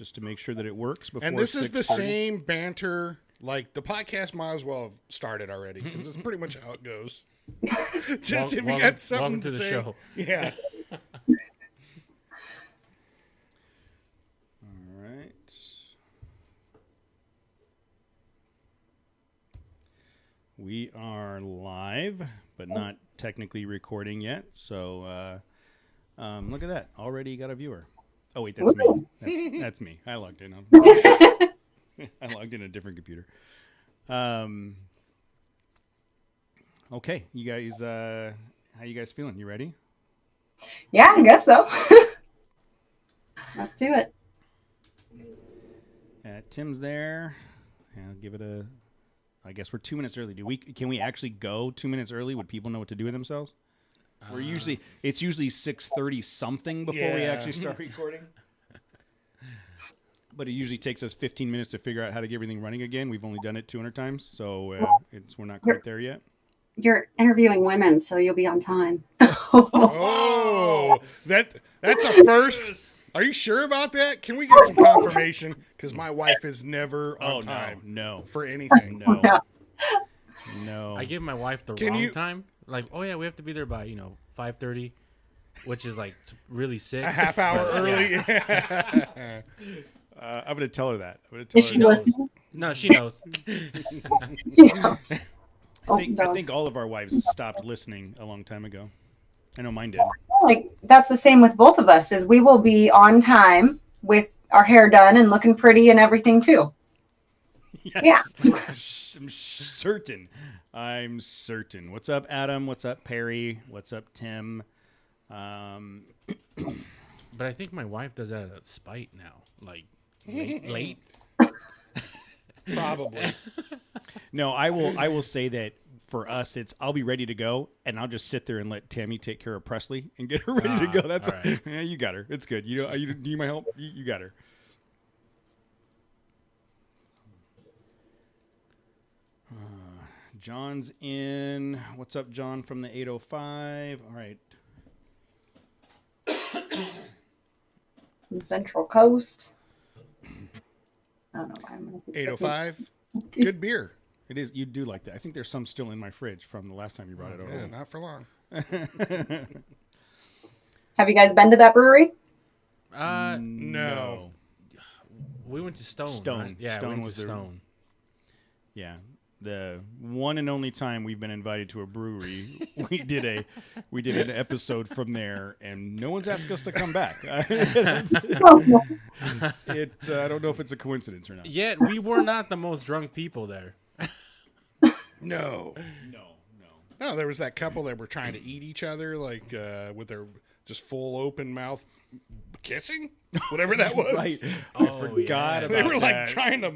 just to make sure that it works before. And this is the 6:30. same banter. Like, the podcast might as well have started already, because it's pretty much how it goes. Just if you got something welcome to the say, show. Yeah. All right. We are live, but not technically recording yet. So look at that. Already got a viewer. Oh, wait, that's me. That's me. I logged in. I logged in a different computer. Okay, you guys, how you guys feeling? You ready? Yeah, I guess so. Let's do it. Tim's there. I'll give it a. I guess we're 2 minutes early. Can we actually go 2 minutes early? Would people know what to do with themselves? It's usually 6:30 something before we actually start recording. But it usually takes us 15 minutes to figure out how to get everything running again. We've only done it 200 times, so we're not quite there yet. You're interviewing women, so you'll be on time. Oh, that's a first. Are you sure about that? Can we get some confirmation? Because my wife is never on time. No. For anything. No. I give my wife the wrong time. Like, oh yeah, we have to be there by 5:30, which is like really 6. A half hour early. I'm going to tell her that. Is she listening? No, she knows. She knows. I think all of our wives stopped listening a long time ago. I know mine did. Like, that's the same with both of us, is we will be on time with our hair done and looking pretty and everything too. Yes. Yeah. I'm certain. What's up, Adam? What's up, Perry? What's up, Tim? But I think my wife does that out of spite now. Like, late. Probably. No, I will say that for us, I'll be ready to go, and I'll just sit there and let Tammy take care of Presley and get her ready to go. That's all right. Yeah, you got her. It's good. You need my help? You got her. John's in. What's up, John, from the 805? All right. Central Coast. I don't know why I'm going to 805. Good beer. It is. You do like that. I think there's some still in my fridge from the last time you brought it over. Yeah, not for long. Have you guys been to that brewery? No. We went to Stone. Stone. Right? Yeah, Stone we went was to Stone. Yeah. The one and only time we've been invited to a brewery, we did an episode from there, and no one's asked us to come back. I don't know if it's a coincidence or not. Yet we were not the most drunk people there. No, there was that couple that were trying to eat each other, like with their just full open mouth kissing, whatever that was. Right. I forgot about that. They were like trying to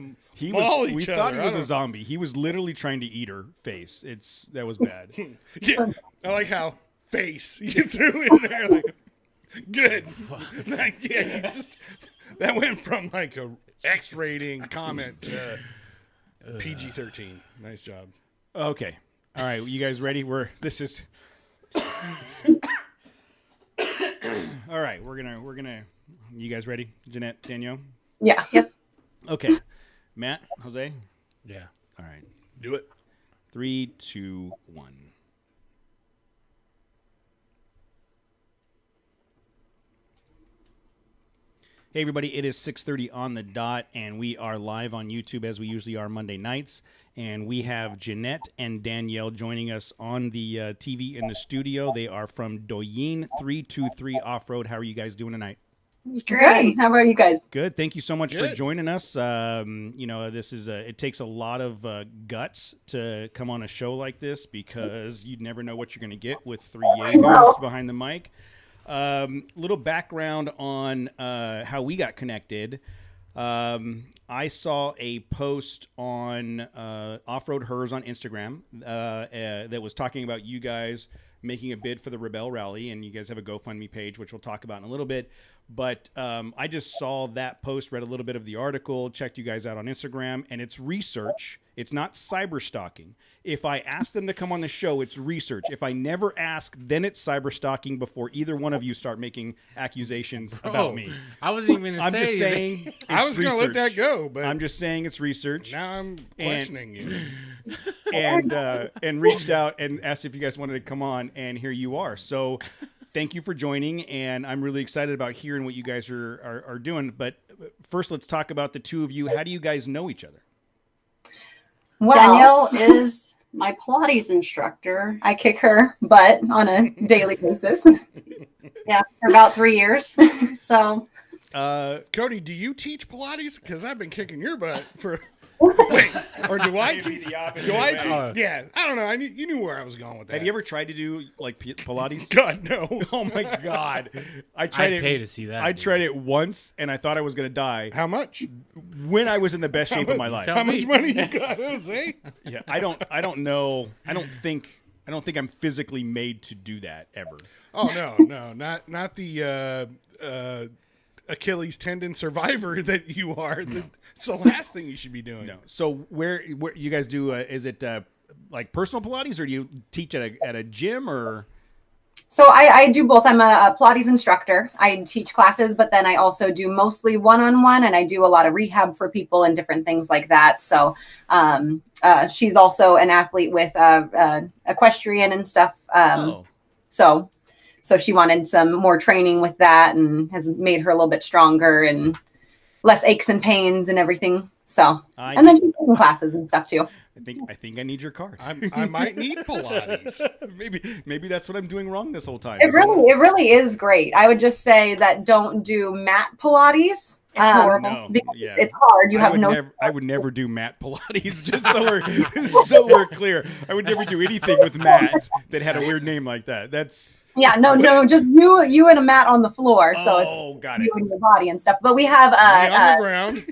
maul each other. We thought he was a zombie. He was literally trying to eat her face. That was bad. Yeah, I like how face you threw in there. Like, good. Like, yeah, that went from like a X rating comment to PG-13. Nice job. Okay. All right. You guys ready? This is. All right. We're gonna. You guys ready? Jeanette, Danielle? Yeah. Yep. Okay. Matt, Jose? Yeah. All right. Do it. 3, 2, 1. Hey everybody, it is 6:30 on the dot, and we are live on YouTube as we usually are Monday nights. And we have Jeanette and Danielle joining us on the TV in the studio. They are from Doyenne 323 Offroad. How are you guys doing tonight? Great. How about you guys? Good. Thank you so much for joining us. This is it takes a lot of guts to come on a show like this, because you'd never know what you're going to get with 3 Jaegers behind the mic. Little background on how we got connected. I saw a post on Offroad Hers on Instagram that was talking about you guys making a bid for the Rebel Rally, and you guys have a GoFundMe page, which we'll talk about in a little bit. But I just saw that post, read a little bit of the article, checked you guys out on Instagram, and it's research. It's not cyber stalking. If I ask them to come on the show, it's research. If I never ask, then it's cyber stalking before either one of you start making accusations about me. I wasn't even going to say. I'm just saying. I was going to let that go, but I'm just saying it's research. now I'm questioning you. And reached out and asked if you guys wanted to come on, and here you are. So thank you for joining, and I'm really excited about hearing what you guys are doing. But first, let's talk about the two of you. How do you guys know each other? Danielle is my Pilates instructor. I kick her butt on a daily basis. Yeah, for about 3 years. So, Cody, do you teach Pilates? Because I've been kicking your butt for. Wait, or do I teach? Do I teach? Yeah, I don't know. You knew where I was going with that. Have you ever tried to do like Pilates? God, no. Oh my God! I'd pay to see that. I tried it once, and I thought I was going to die. How much? When I was in the best shape of my life. How much money you got, Jose? Yeah, I don't know. I don't think I'm physically made to do that ever. Oh no, not the Achilles tendon survivor that you are. It's the last thing you should be doing. No. So where you guys do? Is it like personal Pilates, or do you teach at a gym, or? So I do both. I'm a Pilates instructor. I teach classes, but then I also do mostly one-on-one, and I do a lot of rehab for people and different things like that. So she's also an athlete with equestrian and stuff. So she wanted some more training with that, and has made her a little bit stronger and less aches and pains and everything. So, and then she's taking classes and stuff too. I think I need your card. I might need Pilates. maybe that's what I'm doing wrong this whole time. It really is great. I would just say that don't do mat Pilates. It's horrible. No, yeah. It's hard. I would never do mat Pilates. Just so we're clear. I would never do anything with mat that had a weird name like that. That's. Yeah, no, just you and a mat on the floor. So it's got it. You and your body and stuff. But we have on the ground.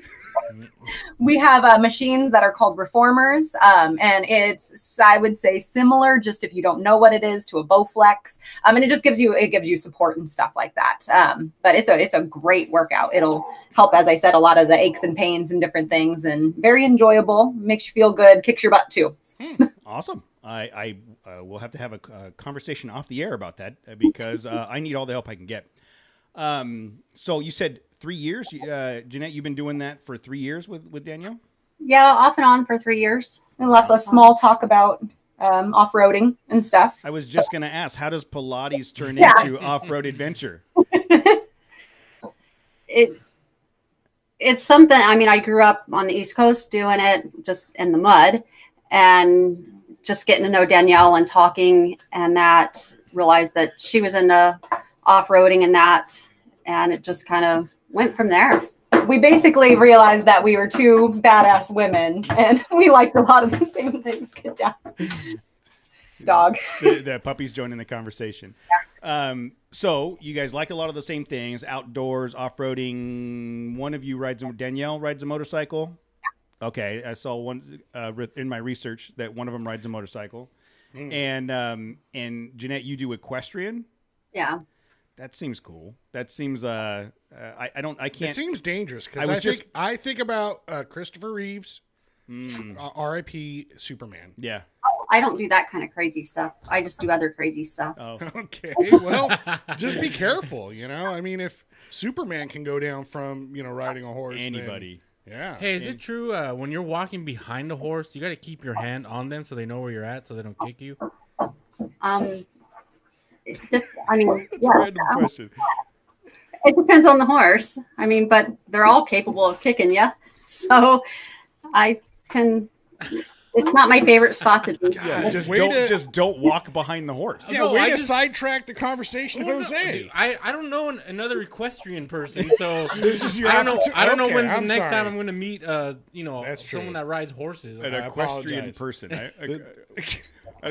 We have machines that are called reformers, and it's, I would say, similar, just if you don't know what it is, to a Bowflex, and it just gives you support and stuff like that. But it's a great workout. It'll help, as I said, a lot of the aches and pains and different things, and very enjoyable. Makes you feel good. Kicks your butt too. Awesome. I will have to have a conversation off the air about that because I need all the help I can get. So you said 3 years, Jeanette, you've been doing that for 3 years with Danielle? yeah, off and on for 3 years. And lots of small talk about off-roading and stuff. I was just going to ask, how does Pilates turn into off-road adventure? It's something, I mean, I grew up on the East Coast doing it just in the mud, and just getting to know Danielle and talking, and that realized that she was into off-roading and that, and it just kind of went from there. We basically realized that we were two badass women, and we liked a lot of the same things. Get down. Dog. The puppy's joining the conversation. Yeah. So you guys like a lot of the same things, outdoors, off-roading. One of you Danielle rides a motorcycle. Yeah. Okay. I saw one in my research that one of them rides a motorcycle. And Jeanette, you do equestrian. Yeah. That seems cool. That seems I can't. It seems dangerous because I think about Christopher Reeves, R.I.P. Superman. Yeah. I don't do that kind of crazy stuff. I just do other crazy stuff. Oh. Okay. Well, just be careful. You know, I mean, if Superman can go down from riding a horse, anybody. Then, yeah. Hey, is it true when you're walking behind a horse, you got to keep your hand on them so they know where you're at, so they don't kick you? I mean, That's a random question. It depends on the horse. I mean, but they're all capable of kicking you. So it's not my favorite spot to be. Yeah, just don't walk behind the horse. Yeah, way to sidetrack the conversation, Jose. I don't know another equestrian person, so this is your I don't know when's the I'm next sorry. time I'm going to meet That's true. someone that rides horses. An equestrian person. I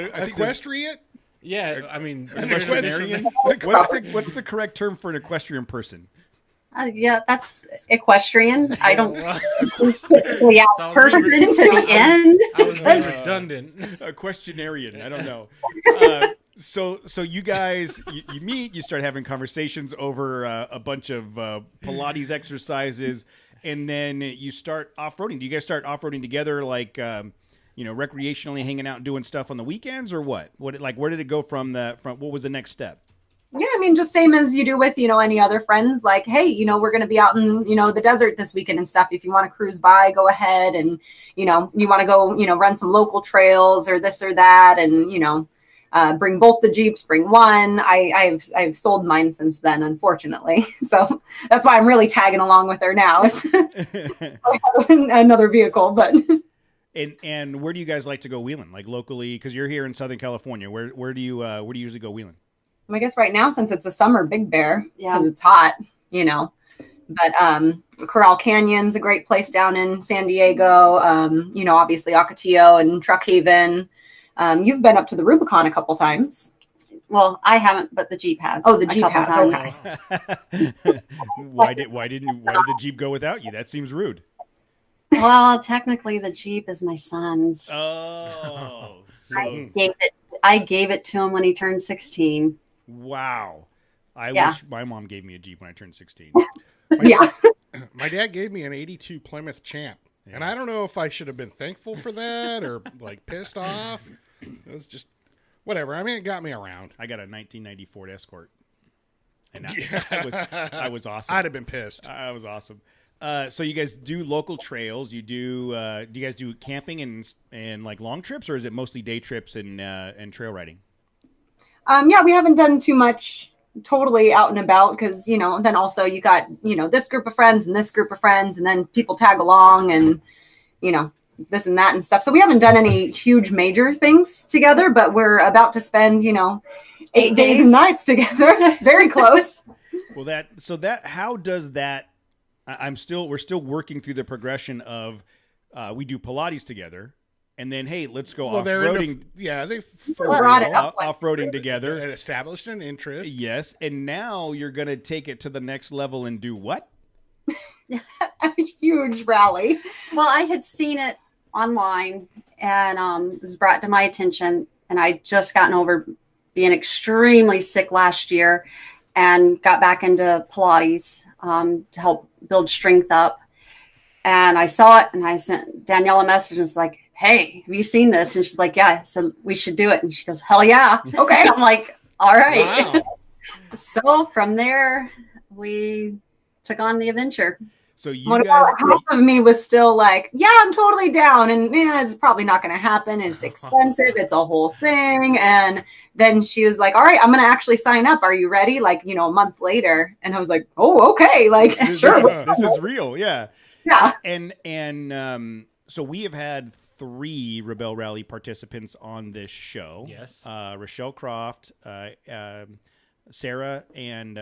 think Equestrian? Yeah, I mean, equestrian. What's the correct term for an equestrian person? Yeah, that's equestrian. I don't typically out person to the end. I was redundant. A questionarian. I don't know. So you guys, you meet, you start having conversations over a bunch of Pilates exercises, and then you start off-roading. Do you guys start off-roading together, like, recreationally hanging out and doing stuff on the weekends, or what? Where did it go from what was the next step? Yeah, I mean, just same as you do with, any other friends, like, hey, we're going to be out in, the desert this weekend and stuff. If you want to cruise by, go ahead. And, you want to go, run some local trails or this or that. And, bring both the Jeeps, bring one. I've sold mine since then, unfortunately. So that's why I'm really tagging along with her now. Another vehicle, but. And where do you guys like to go wheeling? Like locally, because you're here in Southern California. Where do you usually go wheeling? I guess right now, since it's a summer, Big Bear, Yeah. because it's hot, But Corral Canyon's a great place down in San Diego. Obviously Ocotillo and Truck Haven. You've been up to the Rubicon a couple times. Well, I haven't, but the Jeep has. Oh, the a Jeep couple has. times. Okay. Why did the Jeep go without you? That seems rude. Well, technically, the Jeep is my son's. Oh, so I gave it to him when he turned 16. wow. I Yeah. wish my mom gave me a Jeep when I turned 16. Yeah. My dad gave me an 82 Plymouth Champ. Yeah. And I don't know if I should have been thankful for that or like pissed off. It was just whatever. I mean, it got me around. I got a 1990 Ford Escort. And Yeah. I was awesome. I'd have been pissed. I was awesome. So you guys do local trails. You do you guys do camping and like long trips, or is it mostly day trips and trail riding? Yeah, we haven't done too much totally out and about because, then also you got, this group of friends and this group of friends, and then people tag along and, this and that and stuff. So we haven't done any huge major things together, but we're about to spend, 8 days and nights together. Very close. Well, how does that, we're still working through the progression of, we do Pilates together. And then, hey, let's go off-roading. They brought it up. Off-roading together. It established an interest. Yes, and now you're going to take it to the next level and do what? A huge rally. Well, I had seen it online, and it was brought to my attention, and I'd just gotten over being extremely sick last year and got back into Pilates to help build strength up. And I saw it, and I sent Danielle a message and was like, hey, have you seen this? And she's like, yeah. So we should do it. And she goes, hell yeah. Okay. I'm like, all right. Wow. So from there, we took on the adventure. So you Half of me was still like, yeah, I'm totally down. And it's probably not going to happen. It's expensive. It's a whole thing. And then she was like, all right, I'm going to actually sign up. Are you ready? Like, a month later. And I was like, oh, okay. Like, sure. This is real. Yeah. Yeah. And so we have had 3 Rebel Rally participants on this show. Yes. Rochelle Croft, Sarah, and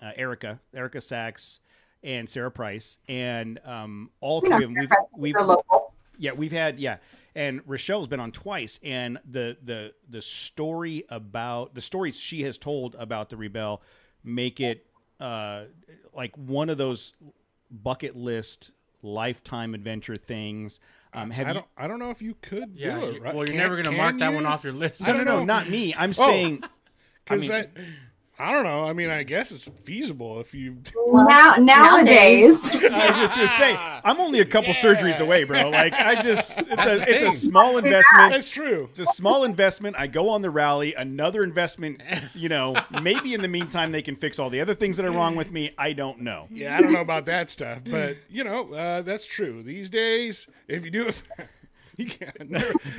Erica Sachs, and Sarah Price, and all 3 of them. We've had and Rochelle's been on twice, and the stories she has told about the Rebel make it like one of those bucket list lifetime adventure things. I don't know if you could do it, right? Well, you're never going to mark that one off your list. No, not me. I'm saying, because I don't know. I mean, I guess it's feasible if you. Nowadays. I was just to say, I'm only a couple surgeries away, bro. Like, it's a small investment. That's true. It's a small investment. I go on the rally. Another investment, maybe in the meantime they can fix all the other things that are wrong with me. I don't know. Yeah, I don't know about that stuff, but that's true. These days, if you do it, you can't.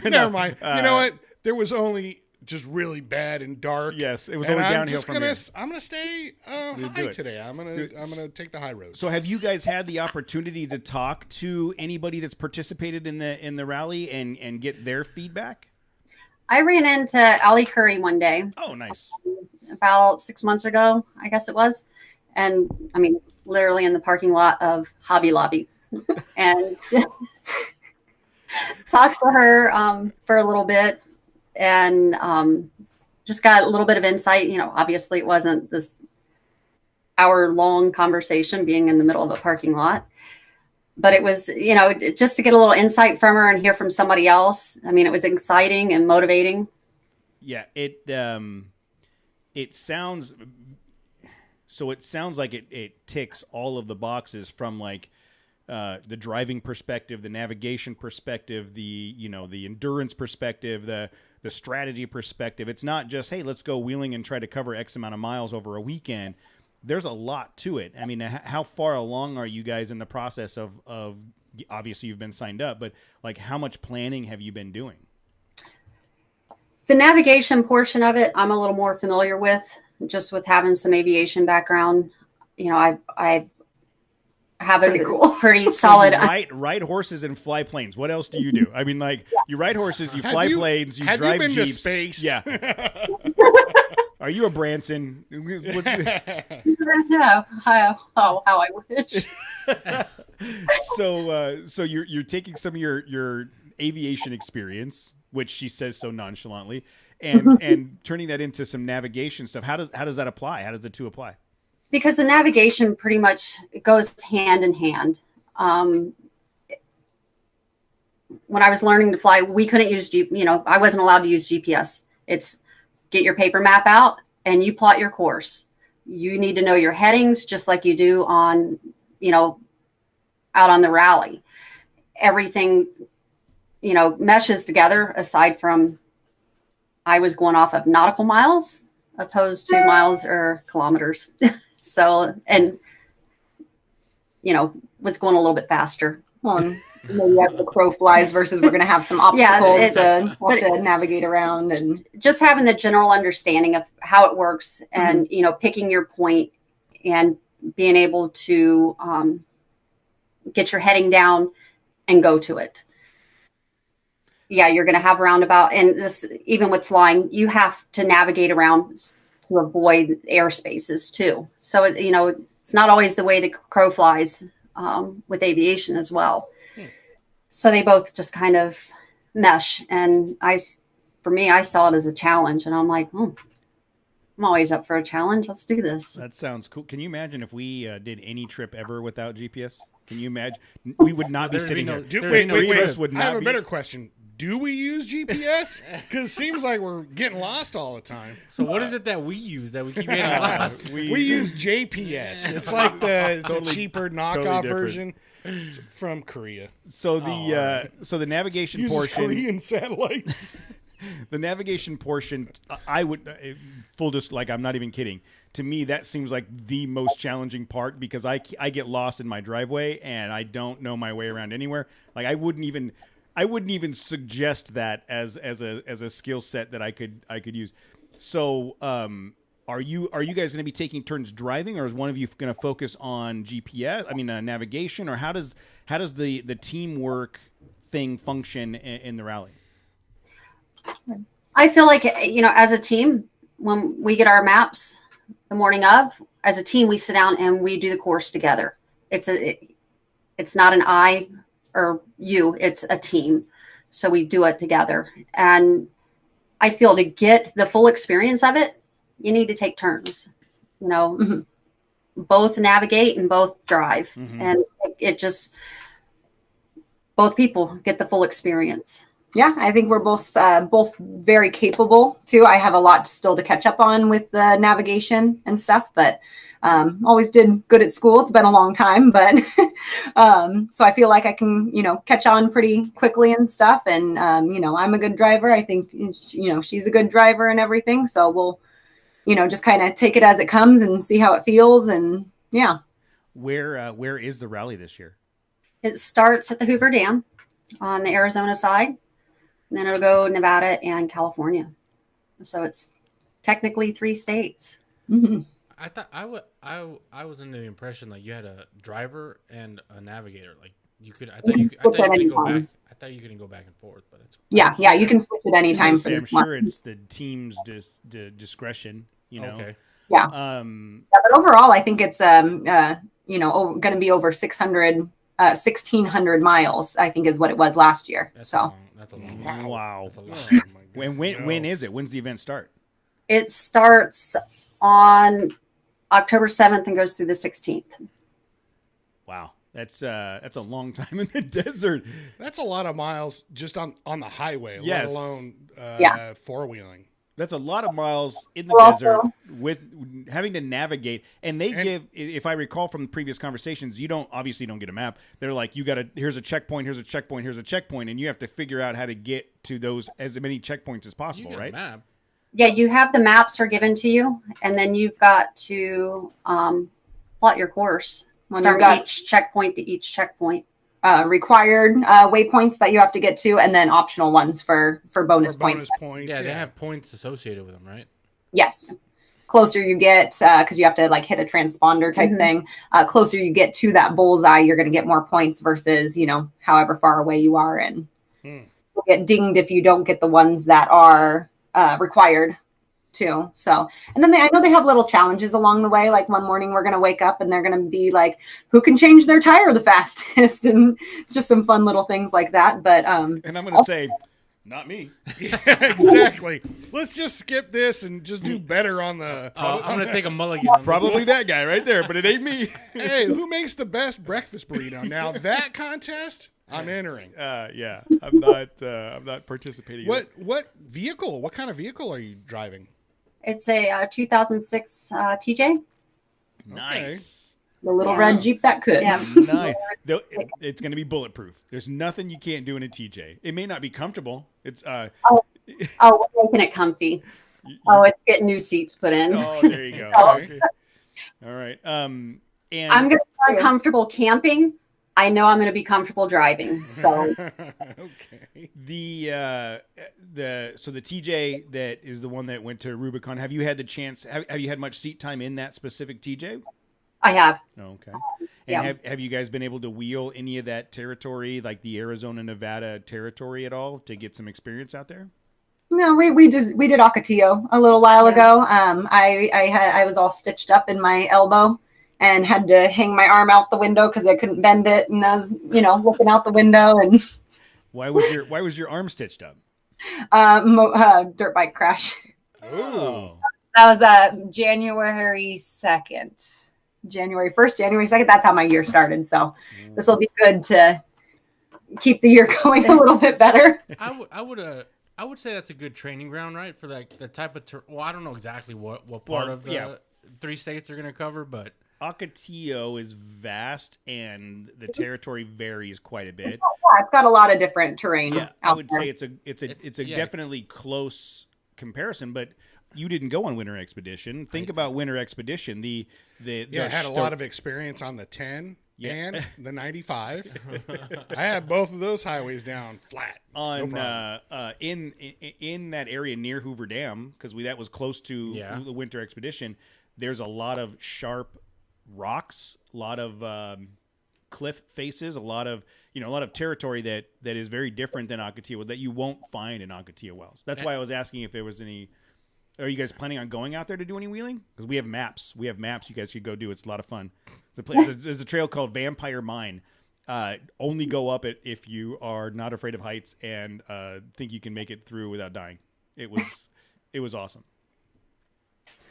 Never mind. You know what? There was only just really bad and dark. Yes, it was only downhill from here. I'm gonna stay high today. I'm gonna take the high road. So, have you guys had the opportunity to talk to anybody that's participated in the rally and get their feedback? I ran into Allie Curry one day. Oh, nice. About 6 months ago, I guess it was, and I mean, literally in the parking lot of Hobby Lobby, and talked to her for a little bit. And just got a little bit of insight. Obviously it wasn't this hour-long conversation being in the middle of a parking lot, but it was, just to get a little insight from her and hear from somebody else. I mean, it was exciting and motivating. Yeah, it sounds like it ticks all of the boxes from like the driving perspective, the navigation perspective, the endurance perspective, the strategy perspective. It's not just, hey, let's go wheeling and try to cover X amount of miles over a weekend. There's a lot to it. I mean, how far along are you guys in the process of obviously you've been signed up, but like how much planning have you been doing? The navigation portion of it, I'm a little more familiar with, just with having some aviation background. You know, I have a pretty solid. So ride horses and fly planes. What else do you do? I mean, like you ride horses, you fly planes, you drive Have you been Jeeps. to space? Yeah. Are you a Branson? No, how I wish. So you're taking some of your aviation experience, which she says so nonchalantly, and turning that into some navigation stuff. How does that apply? How does the two apply? Because the navigation pretty much goes hand in hand. When I was learning to fly, we couldn't use I wasn't allowed to use GPS. It's get your paper map out and you plot your course. You need to know your headings just like you do on, out on the rally. Everything, meshes together aside from I was going off of nautical miles opposed to miles or kilometers. So, and, was going a little bit faster. Maybe as the crow flies versus we're going to have some obstacles to navigate around, and just having the general understanding of how it works and, picking your point and being able to get your heading down and go to it. Yeah, you're going to have roundabout, and this, even with flying, you have to navigate around to avoid airspaces too. So, it's not always the way the crow flies with aviation as well. So they both just kind of mesh. And for me, I saw it as a challenge, and I'm like, I'm always up for a challenge. Let's do this. That sounds cool. Can you imagine if we did any trip ever without GPS? Can you imagine? We would not be sitting here. Wait. I have a better question. Do we use GPS? Because it seems like we're getting lost all the time. So what is it that we use that we keep getting lost? We use JPS. It's like it's a cheaper knockoff version. It's from Korea. So the navigation uses portion, Korean satellites. the navigation portion, I would I'm not even kidding. To me, that seems like the most challenging part because I get lost in my driveway and I don't know my way around anywhere. Like I wouldn't even suggest that as a skill set that I could use. So, are you guys going to be taking turns driving, or is one of you going to focus on GPS? I mean, navigation, or how does the teamwork thing function in the rally? I feel like as a team, when we get our maps the morning of, as a team, we sit down and we do the course together. It's not an I or you, it's a team. So we do it together. And I feel to get the full experience of it, you need to take turns, both navigate and both drive. Mm-hmm. And it just, both people get the full experience. Yeah, I think we're both very capable too. I have a lot still to catch up on with the navigation and stuff, but always did good at school. It's been a long time, but so I feel like I can, catch on pretty quickly and stuff. And, I'm a good driver. I think, she's a good driver and everything. So we'll, just kind of take it as it comes and see how it feels. And yeah. Where is the rally this year? It starts at the Hoover Dam on the Arizona side. And then it'll go Nevada and California. So it's technically 3 states. Mm-hmm. I thought I was under the impression like you had a driver and a navigator. Like you could. I thought you could go back. I thought you couldn't go back and forth, but it's yeah. You can switch at any time. I'm sure it's the team's discretion. Okay. Yeah. But overall, I think it's going to be over 1,600 miles. I think is what it was last year. That's a long. Wow. That's a lot. When is it? When's the event start? It starts on October 7th and goes through the 16th. Wow. That's a long time in the desert. That's a lot of miles just on the highway, yes. let alone four-wheeling. That's a lot of miles in the Well, desert with having to navigate. And they give, if I recall from the previous conversations, you don't get a map. They're like, here's a checkpoint, here's a checkpoint, here's a checkpoint, and you have to figure out how to get to those as many checkpoints as possible, You get a right? map. Yeah, you have the maps are given to you, and then you've got to plot your course When from you've got each checkpoint to each checkpoint. required waypoints that you have to get to, and then optional ones for bonus points. Yeah, they have points associated with them, right? Yes. Closer you get, because you have to like hit a transponder type thing. Closer you get to that bullseye, you're going to get more points versus however far away you are, and you'll get dinged if you don't get the ones that are required too. So, and then I know they have little challenges along the way. Like one morning we're going to wake up and they're going to be like, who can change their tire the fastest? And just some fun little things like that. But, and I'm going to say, not me. Yeah, exactly. Let's just skip this and just do better on the. I'm going to take a mulligan. On Probably that guy right there, but it ain't me. Hey, who makes the best breakfast burrito? Now that contest, I'm entering. Yeah, I'm not participating. What vehicle? What kind of vehicle are you driving? It's a 2006 TJ. Nice. the little red Jeep that could. Yeah. Nice. It's going to be bulletproof. There's nothing you can't do in a TJ. It may not be comfortable. It's Oh, we're making it comfy. It's getting new seats put in. Oh, there you go. Okay. All right. And I'm going to be comfortable camping. I know I'm going to be comfortable driving. So okay. The TJ that is the one that went to Rubicon. Have you had the chance? Have you had much seat time in that specific TJ? I have. Oh, okay. Yeah. And have you guys been able to wheel any of that territory, like the Arizona, Nevada territory at all, to get some experience out there? No, we did Ocotillo a little while ago. I was all stitched up in my elbow and had to hang my arm out the window because I couldn't bend it, and I was looking out the window. And why was your arm stitched up? Dirt bike crash. Oh, That was January 2nd. January 1st, January 2nd. That's how my year started. So this will be good to keep the year going a little bit better. I would say that's a good training ground, right? For like the type of I don't know exactly what part of the 3 states are going to cover, but Ocotillo is vast and the territory varies quite a bit. Yeah, it's got a lot of different terrain. Yeah, I would say it's a definitely close comparison, but you didn't go on Winter Expedition. Think about Winter Expedition. I had a lot of experience on the 10 and the 95. I had both of those highways down flat. On in that area near Hoover Dam, because that was close to the Winter Expedition. There's a lot of sharp rocks, a lot of cliff faces, a lot of territory that is very different than Ocotillo that you won't find in Ocotillo Wells. That's why I was asking if there was any. Are you guys planning on going out there to do any wheeling? Because we have maps. You guys could go do. It's a lot of fun. There's a trail called Vampire Mine. Only go up it if you are not afraid of heights and think you can make it through without dying. It was awesome.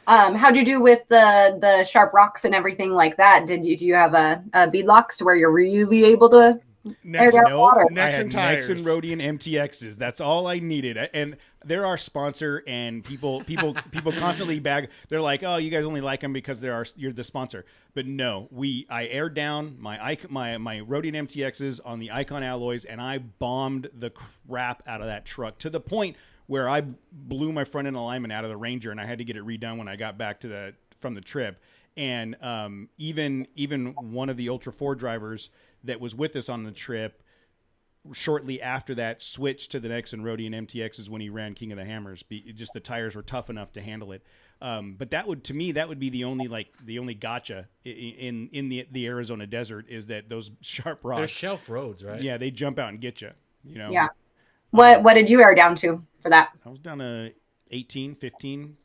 How'd you do with the sharp rocks and everything like that? Do you have a beadlocks to where you're really able to air down water? Nexen tires. Nexen Roadian MTXs. That's all I needed. And they're our sponsor, and people constantly bag. They're like, "Oh, you guys only like them because you're the sponsor." But no, I aired down my Roadian MTXs on the Icon alloys, and I bombed the crap out of that truck to the point where I blew my front end alignment out of the Ranger, and I had to get it redone when I got back from the trip. And even one of the Ultra 4 drivers that was with us on the trip, shortly after that, switched to the Nexen Roadian MTXs when he ran King of the Hammers. Just the tires were tough enough to handle it. But that would be the only gotcha in the Arizona desert, is that those sharp rocks. They're shelf roads, right? Yeah, they jump out and get you. Yeah. What did you air down to for that? I was down to 18, 15.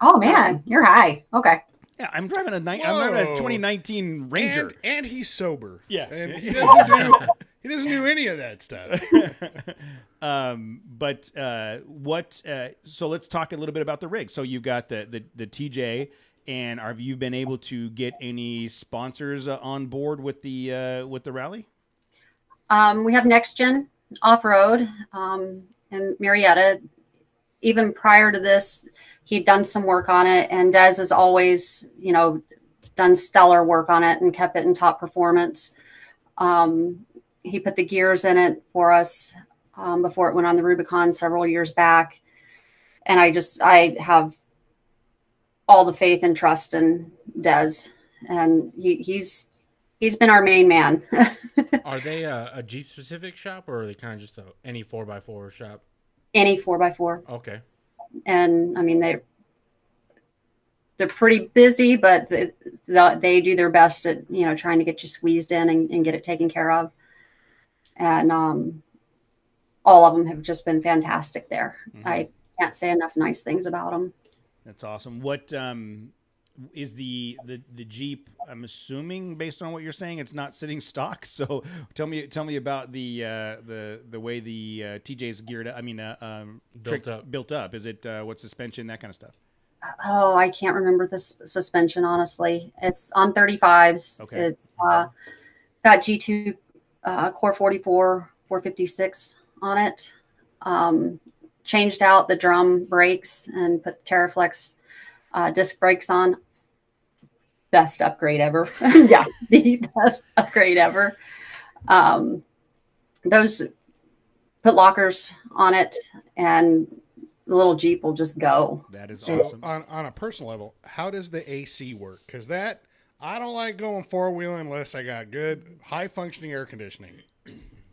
Oh man, you're high. Okay. Yeah, I'm driving a 2019 Ranger, and he's sober. Yeah, and he doesn't do any of that stuff. So let's talk a little bit about the rig. So you've got the TJ, and have you been able to get any sponsors on board with the rally? we have Nexen Offroad in Marietta. even prior to this, he'd done some work on it, and Des has always, done stellar work on it and kept it in top performance. He put the gears in it for us before it went on the Rubicon several years back. And I have all the faith and trust in Des, and he's been our main man. Are they a Jeep specific shop, or are they kind of just any 4x4 shop? Any 4x4. Okay. And I mean, they're pretty busy, but they do their best at, trying to get you squeezed in and get it taken care of. And all of them have just been fantastic there. Mm-hmm. I can't say enough nice things about them. That's awesome. What is the Jeep? I'm assuming, based on what you're saying, it's not sitting stock. So tell me about the way the TJ is geared up. I mean, built up. Is it what suspension, that kind of stuff? Oh, I can't remember the suspension, honestly. It's on 35s. Okay. It's got G2 Core 44 456 on it. Changed out the drum brakes and put the Terraflex disc brakes on. Best upgrade ever. Yeah, the best upgrade ever. Those put lockers on it, and the little Jeep will just go. That is So awesome. on a personal level, how does the AC work? Because I don't like going four-wheeling unless I got good, high-functioning air conditioning.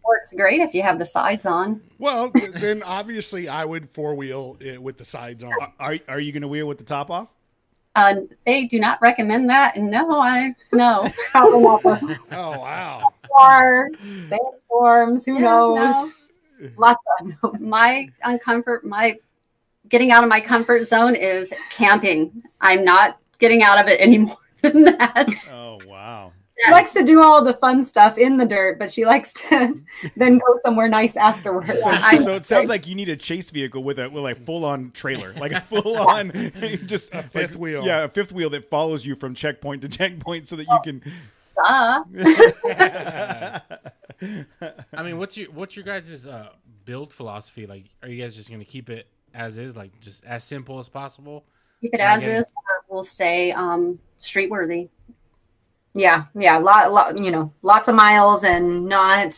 Works great if you have the sides on. Well, then obviously I would four-wheel with the sides on. Are you going to wheel with the top off? They do not recommend that, and no. Probably not. Oh, wow. Or sandstorms, who knows? No. Lots of unknowns. My getting out of my comfort zone is camping. I'm not getting out of it any more than that. Oh, wow. She likes to do all the fun stuff in the dirt, but she likes to then go somewhere nice afterwards. So it sounds like you need a chase vehicle with a full-on trailer, like a full-on just a fifth wheel. Yeah, a fifth wheel that follows you from checkpoint to checkpoint, so that you can. I mean, what's your guys' build philosophy? Like, are you guys just going to keep it as is, like just as simple as possible? Keep it as is, or we'll stay street worthy. Yeah, lots of miles, and not,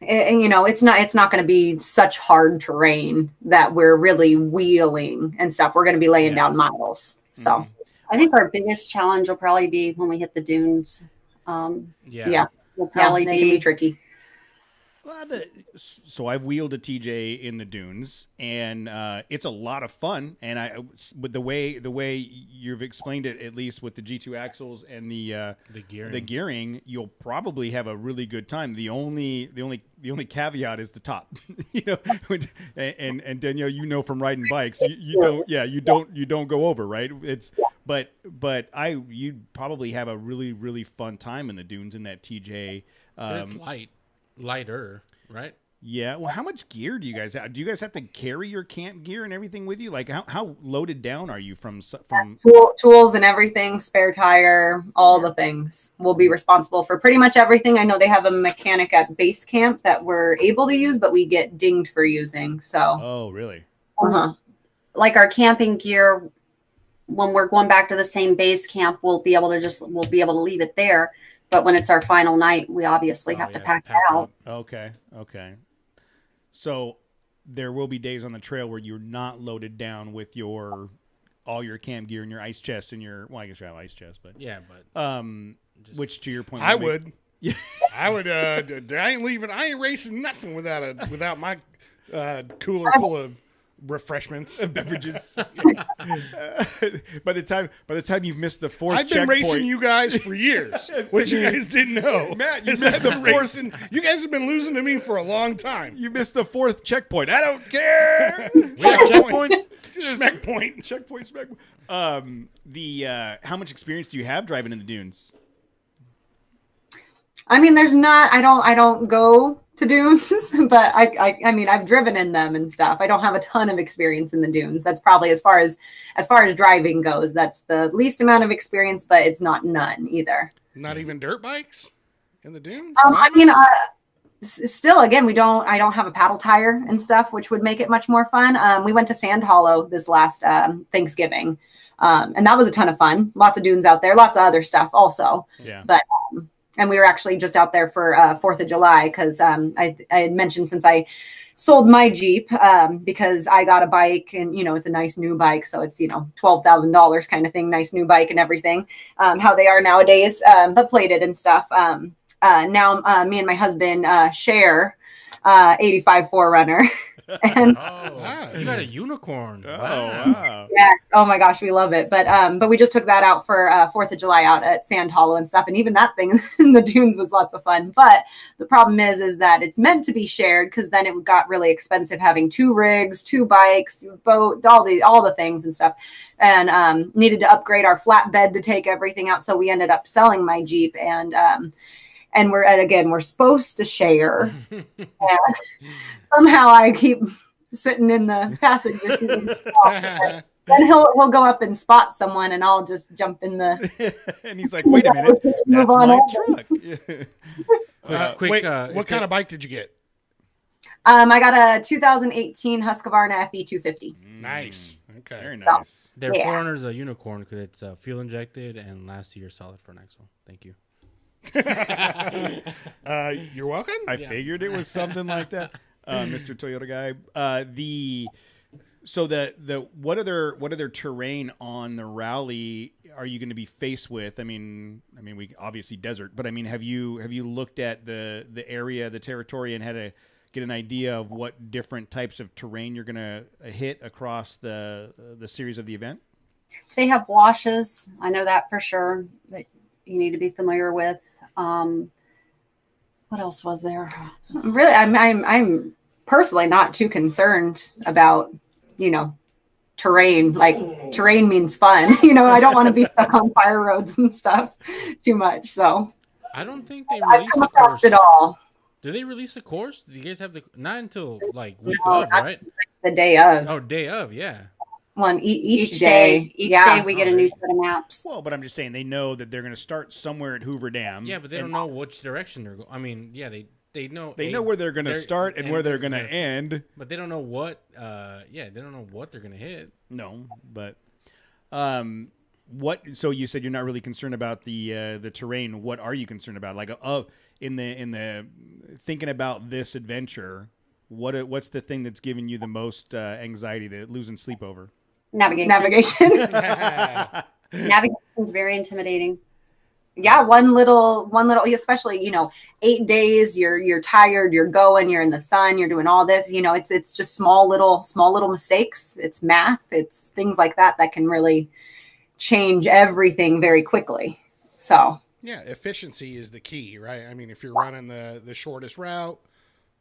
it's not going to be such hard terrain that we're really wheeling and stuff. We're going to be laying down miles. So Mm-hmm. I think our biggest challenge will probably be when we hit the dunes. Will probably they can be tricky. Well, so I've wheeled a TJ in the dunes, and it's a lot of fun. And with the way you've explained it, at least with the G2 axles and the gearing, you'll probably have a really good time. The only caveat is the top, and Danielle, from riding bikes, you don't go over, right? But you'd probably have a really, really fun time in the dunes in that TJ. It's lighter, right? Yeah. Well, how much gear do you guys have? Do you guys have to carry your camp gear and everything with you? Like, how loaded down are you from tools and everything, spare tire, all the things? We'll be responsible for pretty much everything. I know they have a mechanic at base camp that we're able to use, but we get dinged for using. So. Oh, really? Uh-huh. Like our camping gear, when we're going back to the same base camp, we'll be able to leave it there. But when it's our final night, we obviously have to pack it out. Okay. So there will be days on the trail where you're not loaded down with all your camp gear and your ice chest and I guess you have ice chest, but which to your point, I would. I would. I ain't leaving. I ain't racing nothing without my cooler full of refreshments, beverages. By the time you've missed the fourth, I've been racing you guys for years, which you guys didn't know. Matt, you missed the fourth. You guys have been losing to me for a long time. You missed the fourth checkpoint. I don't care. We have checkpoints. Smack point. Checkpoint. Smack. How much experience do you have driving in the dunes? I mean, I don't go to dunes, but I mean, I've driven in them and stuff. I don't have a ton of experience in the dunes. That's probably as far as driving goes. That's the least amount of experience, but it's not none either. Not even dirt bikes in the dunes. I mean, still, again, I don't have a paddle tire and stuff, which would make it much more fun. We went to Sand Hollow this last Thanksgiving. And that was a ton of fun. Lots of dunes out there, lots of other stuff also. Yeah. But, and we were actually just out there for 4th of July because I had mentioned since I sold my Jeep because I got a bike and, it's a nice new bike. So it's, $12,000 kind of thing, nice new bike and everything, how they are nowadays, but plated and stuff. Now me and my husband share 85 4Runner. And you got a unicorn. Oh, wow. Yes. Oh my gosh, we love it. But we just took that out for 4th of July out at Sand Hollow and stuff. And even that thing in the dunes was lots of fun. But the problem is that it's meant to be shared because then it got really expensive having 2 rigs, 2 bikes, boat, all the things and stuff. And needed to upgrade our flatbed to take everything out. So we ended up selling my Jeep and we're supposed to share. And somehow I keep sitting in the passenger seat. Then he'll go up and spot someone, and I'll just jump in the. And he's like, "Wait a minute, that's my truck." What kind of bike did you get? I got a 2018 Husqvarna FE250. Nice. Okay. Very nice. Their 4Runner's a unicorn because it's fuel injected and lasts a year solid for an axle. Thank you. You're welcome. I figured it was something like that, Mr. Toyota guy. What other terrain on the rally are you going to be faced with? I mean, we obviously desert, but I mean, have you looked at the area, the territory, and had to get an idea of what different types of terrain you're going to hit across the series of the event? They have washes. I know that for sure. That you need to be familiar with. What else was there? Really, I'm personally not too concerned about, terrain. Like terrain means fun. I don't want to be stuck on fire roads and stuff too much. So I don't think they I've released come the across course. it all. Do they release the course? Do you guys have not until like week of, right? The day of. Oh, day of, yeah. One each day. Each day we get a new set of maps. Well, but I'm just saying they know that they're going to start somewhere at Hoover Dam. Yeah, but they don't know which direction they're going. I mean, yeah, they know. They know where they're going to start and where they're going to end. But they don't know what. They don't know what they're going to hit. No, but what? So you said you're not really concerned about the terrain. What are you concerned about? Like, in the thinking about this adventure, what's the thing that's giving you the most anxiety, that losing sleep over? Navigation. Navigation is very intimidating. Yeah, one little, especially 8 days. You're tired. You're going. You're in the sun. You're doing all this. It's just small little mistakes. It's math. It's things like that can really change everything very quickly. So yeah, efficiency is the key, right? I mean, if you're running the shortest route,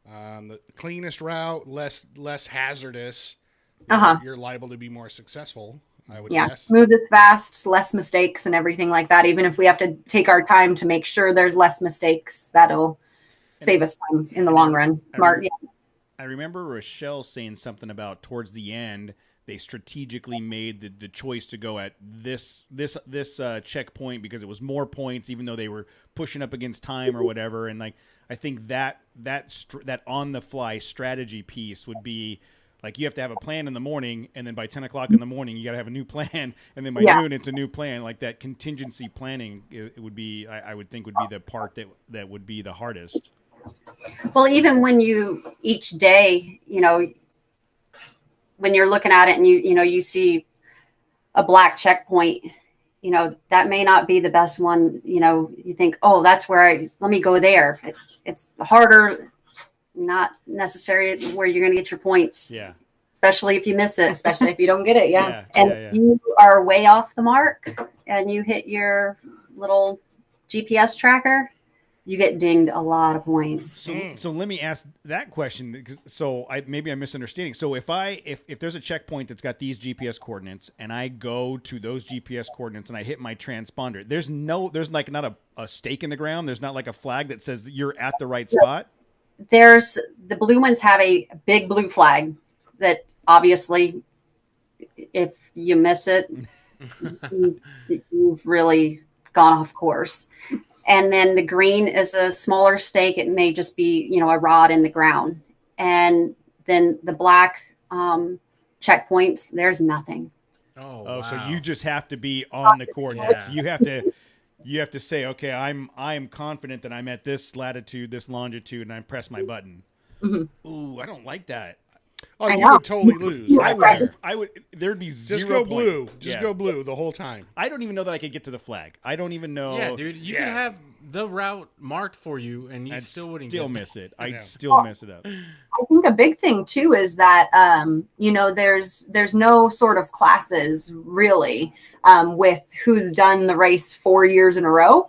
the cleanest route, less hazardous. You're liable to be more successful, I would guess. Smoothest, fast, less mistakes and everything like that. Even if we have to take our time to make sure there's less mistakes, that'll save us time in the long run. Smart. I remember Rochelle saying something about towards the end, they strategically made the choice to go at this checkpoint because it was more points, even though they were pushing up against time or whatever. And like, I think that on the fly strategy piece would be, like, you have to have a plan in the morning, and then by 10 o'clock in the morning, you got to have a new plan, and then by noon, it's a new plan. Like, that contingency planning, it would be, I would think, would be the part that would be the hardest. Well, even when each day, when you're looking at it and you see a black checkpoint, that may not be the best one. You think, oh, that's where let me go there. It's harder. Not necessary where you're going to get your points. Yeah. Especially if you miss it. Especially if you don't get it. Yeah. You are way off the mark and you hit your little GPS tracker, you get dinged a lot of points. So let me ask that question. So maybe I'm misunderstanding. So if there's a checkpoint that's got these GPS coordinates and I go to those GPS coordinates and I hit my transponder, there's not a stake in the ground. There's not like a flag that says you're at the right spot. The blue ones have a big blue flag that obviously if you miss it, you've really gone off course. And then the green is a smaller stake. It may just be, a rod in the ground. And then the black checkpoints, there's nothing. Oh, Oh, wow. so you just have to be on the coordinates. Yeah. You have to say, okay, I am confident that I'm at this latitude, this longitude, and I press my button. Mm-hmm. Ooh, I don't like that. Oh, you would totally lose. I would. There'd be zero. Just go point. blue. Just Yeah. go blue the whole time. I don't even know that I could get to the flag. I don't even know. Yeah, dude, you can have the route marked for you, and you I'd still wouldn't miss it. I know. I'd still mess it up. I think a big thing too is that there's no sort of classes really with who's done the race 4 years in a row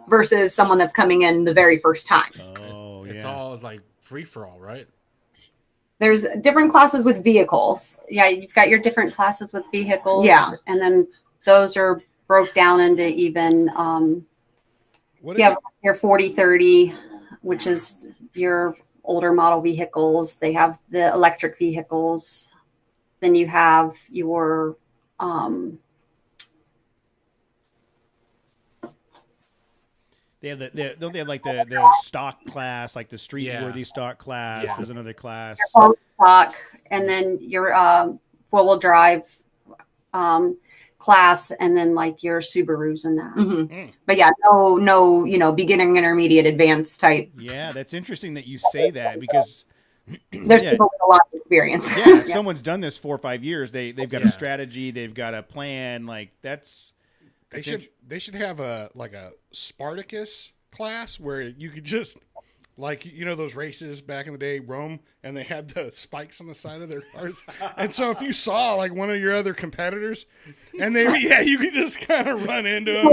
versus someone that's coming in the very first time. Oh, It's yeah. all like free for all, right? There's different classes with vehicles. Yeah, you've got your different classes with vehicles. Yeah. And then those are broke down into even, What you have your 40-30, which is your older model vehicles. They have the electric vehicles. Then you have your, They have don't they have like the stock class, like the street Yeah. worthy stock class Yeah. is another class. stock, and then your four-wheel drive class, and then like your Subarus and that. Mhm. But yeah, no, beginner, intermediate, advanced type. Yeah, that's interesting that you say that because There's yeah. people with a lot of experience. Yeah, if someone's done this 4 or 5 years, they've got Yeah. a strategy, they've got a plan. Like They should have a Spartacus class where you could just those races back in the day, Rome, and they had the spikes on the side of their cars. And so if you saw like one of your other competitors and you could just kind of run into them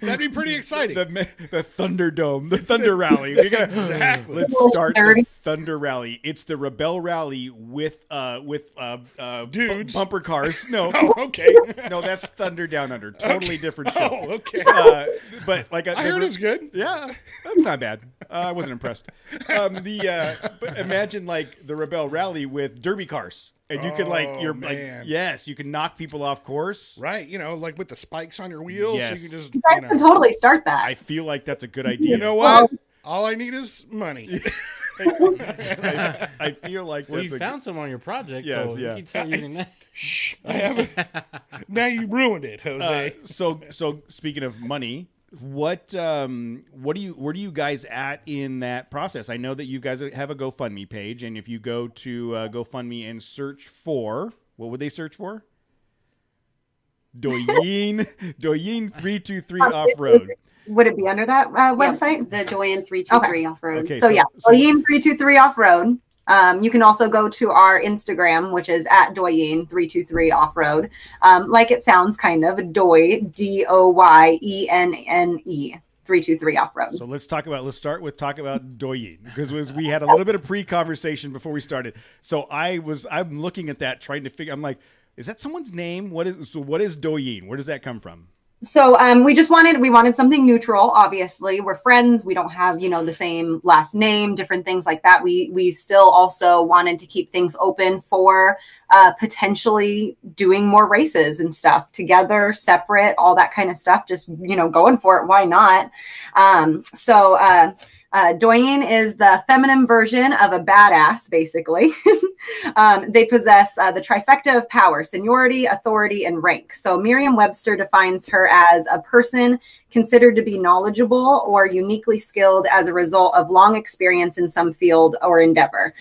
and that'd be pretty exciting. the Thunderdome, the Thunder Rally. We gotta, Exactly. Let's start the Thunder Rally. It's the Rebel Rally with Dudes. bumper cars. No, Oh, okay. no, that's Thunder Down Under. Totally different show. Oh, okay. But like I heard it was good. Yeah, that's not bad. I wasn't impressed. But imagine like the Rebel Rally with derby cars, and you could man. you can knock people off course. Right, like with the spikes on your wheels, Yes. so you can just, You guys can totally start that. I feel like that's a good idea. you know what? All I need is money. I feel like Well, that's you found some on your project, Yes, so yeah. you can start using that. Shh, I haven't. Now you ruined it, Jose. So speaking of money, where do you guys at in that process? I know that you guys have a GoFundMe page, and if you go to GoFundMe and search for, what would they search for? Doyenne 323 Off-Road. Would it be under that website? The Doyenne 323 off-road. Okay, So yeah, Doyenne 323 Off-Road. You can also go to our Instagram, which is at Doyenne 323 Off-Road. Like it sounds, kind of Doyenne 323 Off-Road. So let's start with Doyenne, because we had a little bit of pre-conversation before we started. So I'm looking at that, trying to figure. I'm like, is that someone's name? What is Doyenne? Where does that come from? So we wanted something neutral. Obviously, we're friends. We don't have the same last name, different things like that. We still also wanted to keep things open for potentially doing more races and stuff together, separate, all that kind of stuff. Just going for it. Why not? Doyenne is the feminine version of a badass, basically. They possess the trifecta of power: seniority, authority, and rank. So Merriam-Webster defines her as a person considered to be knowledgeable or uniquely skilled as a result of long experience in some field or endeavor.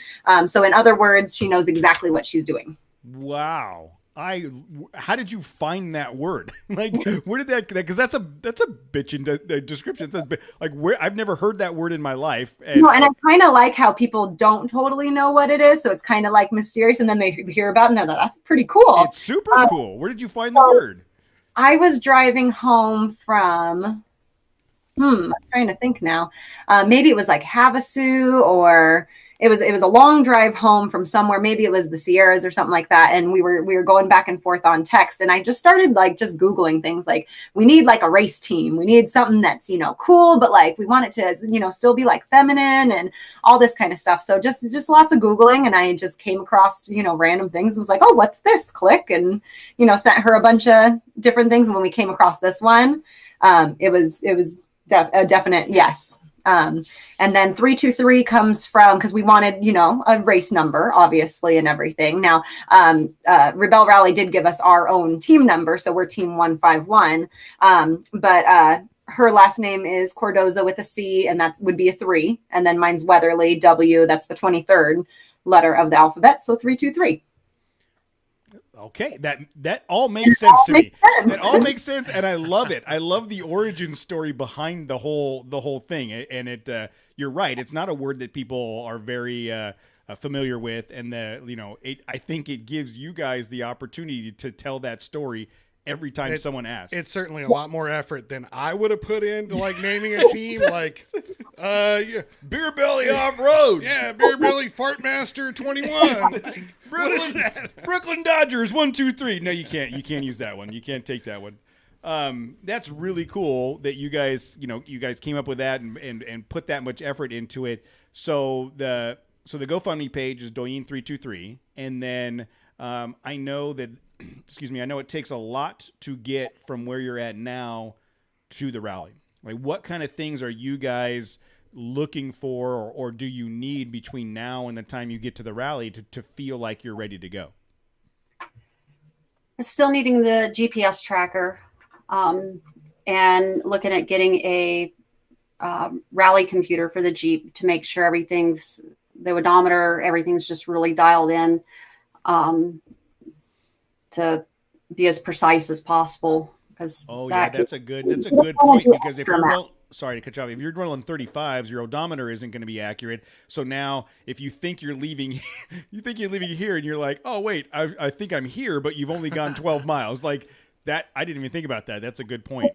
So in other words, she knows exactly what she's doing. Wow. How did you find that word? Like, where did that? Because that's a bitchin' description. I've never heard that word in my life. And I kind of like how people don't totally know what it is, so it's kind of like mysterious, and then they hear about it and they're like, that's pretty cool. It's super cool. Where did you find the word? I was driving home from, I'm trying to think now. Maybe it was like Havasu, or it was a long drive home from somewhere. Maybe it was the Sierras or something like that. And we were going back and forth on text. And I just started just Googling things like, we need like a race team. We need something that's, cool, but like we want it to, still be like feminine and all this kind of stuff. So just lots of Googling. And I just came across, random things and was like, oh, what's this? Click. And, sent her a bunch of different things. And when we came across this one, it was A definite yes. And then 323 comes from, because we wanted, a race number, obviously, and everything. Now, Rebel Rally did give us our own team number, so we're team 151. But her last name is Cordoza with a C, and that would be a 3. And then mine's Weatherly, W, that's the 23rd letter of the alphabet, so 323. Okay, that all makes sense to me. That all makes sense, and I love it. I love the origin story behind the whole thing. And it, you're right. It's not a word that people are very familiar with, and I think it gives you guys the opportunity to tell that story every time someone asks. It's certainly a lot more effort than I would have put into naming a team. Yeah. Beer Belly Offroad. Yeah, Beer Belly Fartmaster 21. Brooklyn Dodgers 1, 2, 3. No, you can't. You can't use that one. You can't take that one. That's really cool that you guys came up with that and put that much effort into it. So the GoFundMe page is Doyenne 323, and then I know that. Excuse me. I know it takes a lot to get from where you're at now to the rally. What kind of things are you guys looking for, or do you need between now and the time you get to the rally to feel like you're ready to go? We're still needing the GPS tracker, and looking at getting a rally computer for the Jeep to make sure the odometer, everything's just really dialed in. To be as precise as possible, because that's a good point, because if you're sorry to cut you off, if you're rolling 35s, your odometer isn't going to be accurate. So now if you think you're leaving here and you're like, oh wait, I think I'm here, but you've only gone 12 miles like that. I didn't even think about that. That's a good point.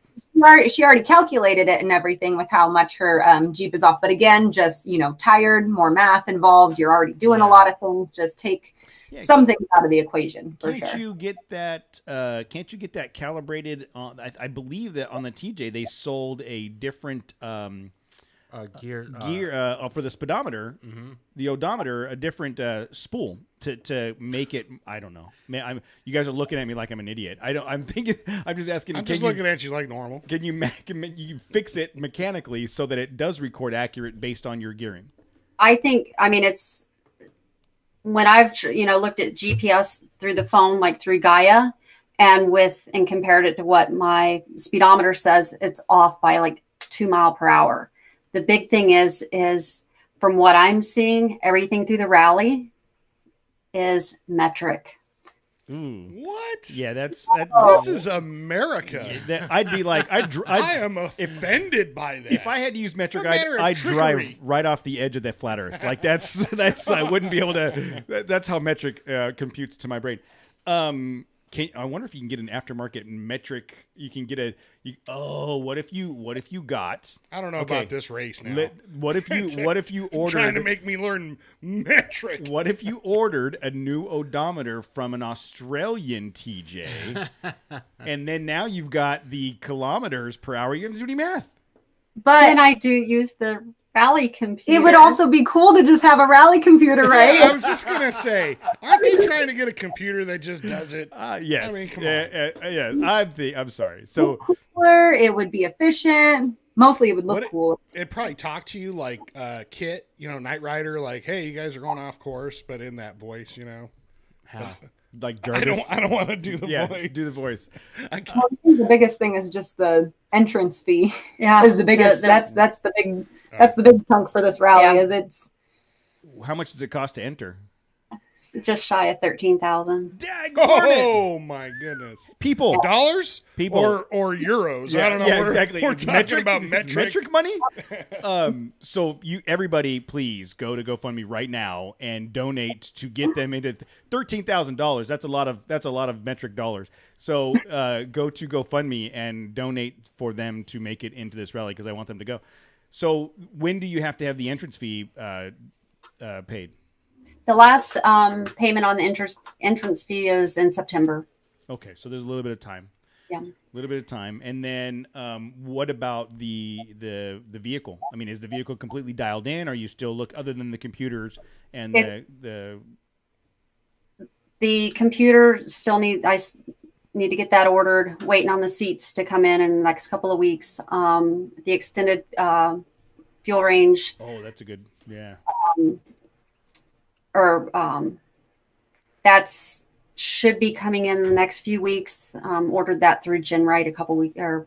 She already calculated it and everything with how much her Jeep is off, but again, just tired, more math involved, you're already doing a lot of things. Just take something out of the equation for sure. Can't you get that calibrated on? I believe that on the TJ they sold a different gear for the speedometer, the odometer, a different spool to make it. I don't know, man. You guys are looking at me like I'm an idiot. I'm thinking. I'm just asking. I'm just looking at you like normal. Can you fix it mechanically so that it does record accurate based on your gearing? It's when I've looked at GPS through the phone, like through Gaia, and compared it to what my speedometer says, it's off by like 2 miles per hour. The big thing is from what I'm seeing, everything through the rally is metric. What? Yeah, this is America. I'd be like, I am offended by that. If I had to use metric, I'd drive right off the edge of that flat earth. Like that's I wouldn't be able to. That's how metric computes to my brain. I wonder if you can get an aftermarket metric. You can get what if you got? I don't know about this race now. What if you ordered? Trying to make me learn metric. What if you ordered a new odometer from an Australian TJ, and then now you've got the kilometers per hour? You have to do any math. But then I do use the rally computer. It would also be cool to just have a rally computer, right? I was just gonna say, aren't they trying to get a computer that just does it? Yes. I mean, come on. I'm sorry. So cooler, it would be efficient. Mostly, it would look cool. It'd probably talk to you like Kit, Knight Rider, like, "Hey, you guys are going off course," but in that voice, How? Like Jarvis. I don't want to do the voice. Do the voice. The biggest thing is just the entrance fee. Yeah, is the biggest. That's the big. That's the big chunk for this rally. Is it's. How much does it cost to enter? Just shy of 13,000. Oh my goodness! People, dollars, people, or euros. Yeah, I don't know. Exactly. We're talking about metric money. So everybody, please go to GoFundMe right now and donate to get them into $13,000. That's a lot of metric dollars. So go to GoFundMe and donate for them to make it into this rally because I want them to go. So when do you have to have the entrance fee paid? The last payment on the entrance fee is in September. Okay, so there's a little bit of time. Yeah, a little bit of time. And then what about the vehicle? I mean, is the vehicle completely dialed in? Are you still other than the computers and the computer still need to get that ordered. Waiting on the seats to come in the next couple of weeks. The extended fuel range. Oh, that's a good, yeah. That's should be coming in the next few weeks. Ordered that through GenRight a couple weeks, or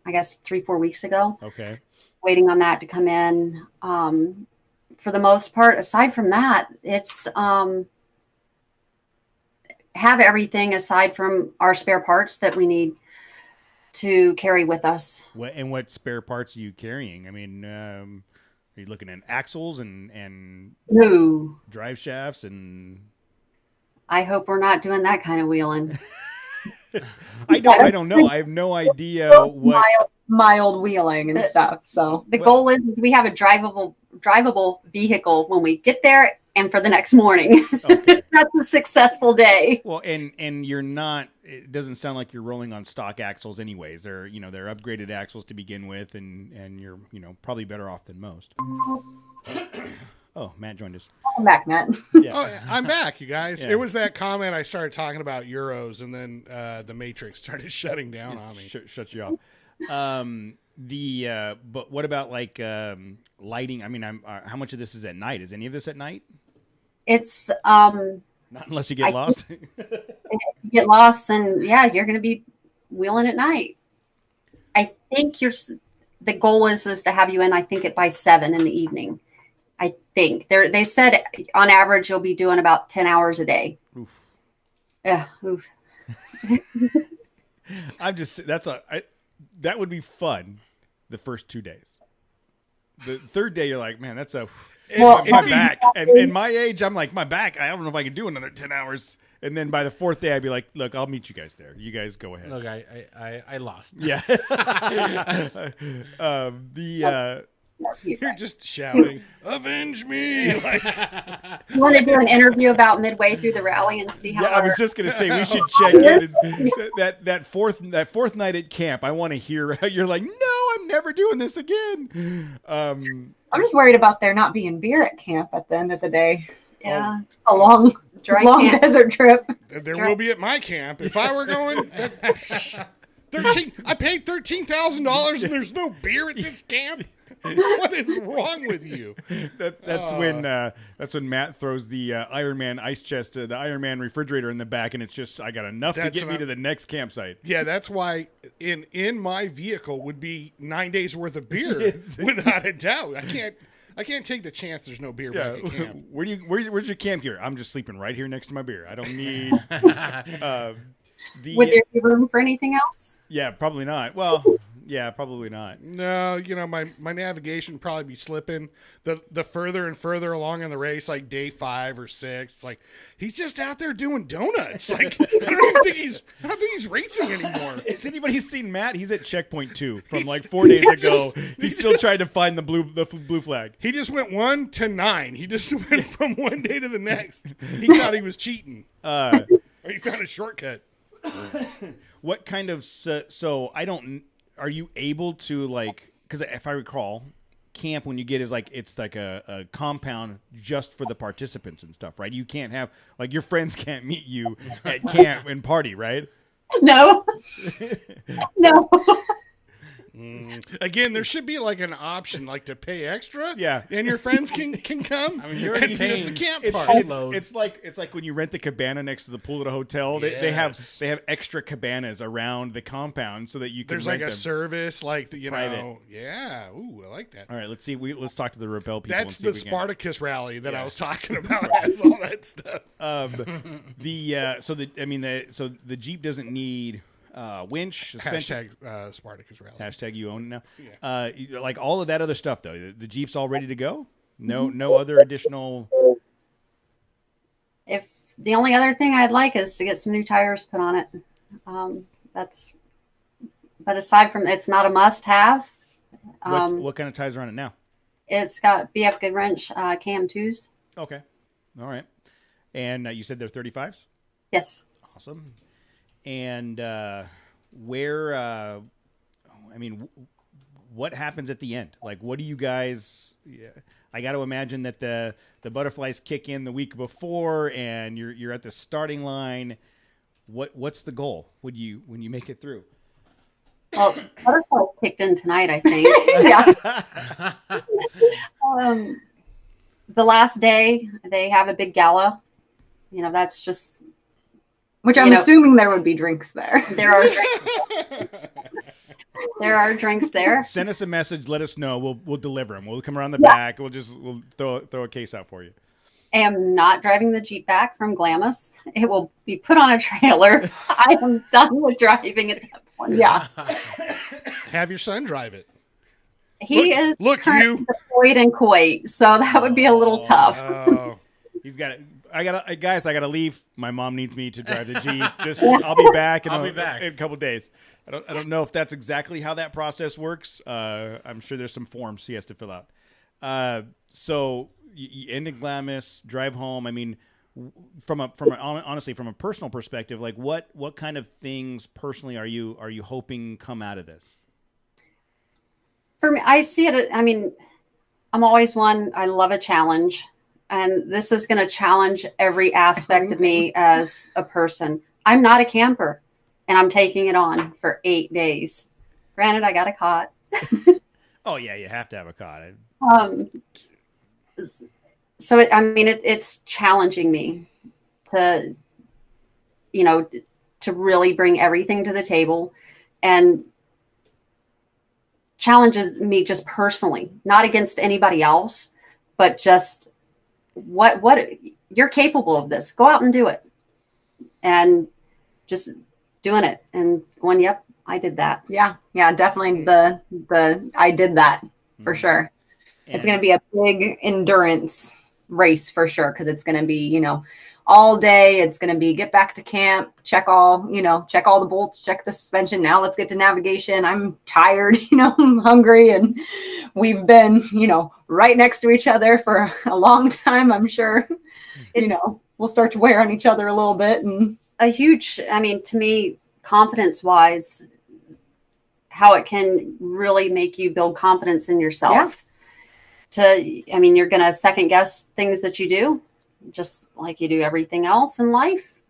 I guess 3-4 weeks ago. Okay. Waiting on that to come in. For the most part, aside from that, it's have everything aside from our spare parts that we need to carry with us. What spare parts are you carrying? I mean, are you looking at axles and No. drive shafts and? I hope we're not doing that kind of wheeling. I don't know. I have no idea what mild wheeling and stuff. So the goal is we have a drivable vehicle when we get there and for the next morning. Okay. That's a successful day. Well, and you're not. It doesn't sound like you're rolling on stock axles, anyways. They're upgraded axles to begin with, and you're probably better off than most. Oh, Matt joined us. Welcome back, Matt. Yeah. Oh, I'm back, you guys. Yeah. It was that comment I started talking about Euros, and then the Matrix started shutting down on me. Shut you off. But what about like lighting? I mean, how much of this is at night? Is any of this at night? It's Not unless you get lost. if you get lost, then yeah, you're going to be wheeling at night. I think the goal is to have you in. I think by 7 in the evening. I think they said on average you'll be doing about 10 hours a day. Oof. Yeah. Oof. That would be fun. The first 2 days. The third day, you're like, man, that's my back. And in my age, I'm like, my back. I don't know if I can do another 10 hours. And then by the fourth day, I'd be like, look, I'll meet you guys there. You guys go ahead. Look, I lost. Yeah. You're just shouting, "Avenge me!" Like, You want to do an interview about midway through the rally and see how? Yeah, I was just gonna say we should check in. That fourth night at camp. I want to hear how you're like, no, I'm never doing this again. I'm just worried about there not being beer at camp at the end of the day. Yeah. A long Camp. desert trip. there will be at my camp. If I were going, I paid $13,000 and there's no beer at this camp. What is wrong with you? That's when Matt throws the Iron Man ice chest, the Iron Man refrigerator in the back, and it's just I got enough to get me to the next campsite. Yeah, that's why in my vehicle would be 9 days worth of beer without a doubt. I can't take the chance there's no beer back at camp. Where's your camp gear? I'm just sleeping right here next to my beer. I don't need. Would there be room for anything else? Yeah, probably not. Well, yeah, probably not. No, my navigation would probably be slipping. The further and further along in the race, like day 5 or 6, it's like he's just out there doing donuts. Like I don't think he's racing anymore. Has anybody seen Matt? He's at checkpoint 2 from like 4 days ago. He's still trying to find the blue flag. He just went 1 to 9. He just went from one day to the next. He thought he was cheating. Or he found a shortcut. What kind of are you able to, like, because if I recall, camp when you get is like it's like a compound just for the participants and stuff, right? You can't have like your friends can't meet you at camp and party, right? No. No. Again, there should be like an option, like to pay extra. Yeah, and your friends can come. I mean, you're already just paying. the camp it's, part. it's like when you rent the cabana next to the pool at a hotel. They have extra cabanas around the compound so that you can. There's rent like a them. service, like Private. Yeah. Ooh, I like that. All right, let's see. Let's talk to the Rebel people. That's and see the if we can- Spartacus rally that I was talking about. Has all that stuff. The Jeep doesn't need winch, suspension. Hashtag Spartacus rally. Hashtag you own it now. Yeah. Like all of that other stuff though. The Jeep's all ready to go. No other additional. If the only other thing I'd like is to get some new tires put on it. But aside from it's not a must-have. What kind of tires are on it now? It's got BF Goodwrench Cam 2s. Okay, all right. And you said they're 35s. Yes. Awesome. And what happens at the end? Like, what do you guys? Yeah, I got to imagine that the butterflies kick in the week before, and you're at the starting line. what's the goal when you make it through? Well, butterflies kicked in tonight, I think. Yeah. The last day they have a big gala. You know, that's just. Which I'm assuming there would be drinks there. There are drinks. There are drinks there. Send us a message. Let us know. We'll deliver them. We'll come around the back. We'll throw a case out for you. I am not driving the Jeep back from Glamis. It will be put on a trailer. I am done with driving at that point. Yeah. Have your son drive it. He is you deployed in Kuwait, so that would be a little tough. He's got it. I gotta leave. My mom needs me to drive the Jeep. I'll be back in a couple days. I don't know if that's exactly how that process works. I'm sure there's some forms he has to fill out. So you end in Glamis, drive home. I mean, honestly, from a personal perspective, like what kind of things personally are you hoping come out of this? For me, I see it. I mean, I'm always one. I love a challenge. And this is going to challenge every aspect of me as a person. I'm not a camper, and I'm taking it on for 8 days. Granted, I got a cot. Oh, yeah, you have to have a cot. So, it's challenging me to, to really bring everything to the table, and challenges me just personally, not against anybody else, but just what you're capable of this. Go out and do it. And just doing it and going, yep, I did that. Yeah. Yeah, definitely the I did that for sure. And it's going to be a big endurance race for sure, because it's going to be, all day. It's going to be get back to camp, check all the bolts, check the suspension. Now let's get to navigation. I'm tired, I'm hungry, and we've been, right next to each other for a long time. I'm sure, we'll start to wear on each other a little bit. And a huge, to me, confidence wise, how it can really make you build confidence in yourself. Yeah. You're going to second guess things that you do, just like you do everything else in life.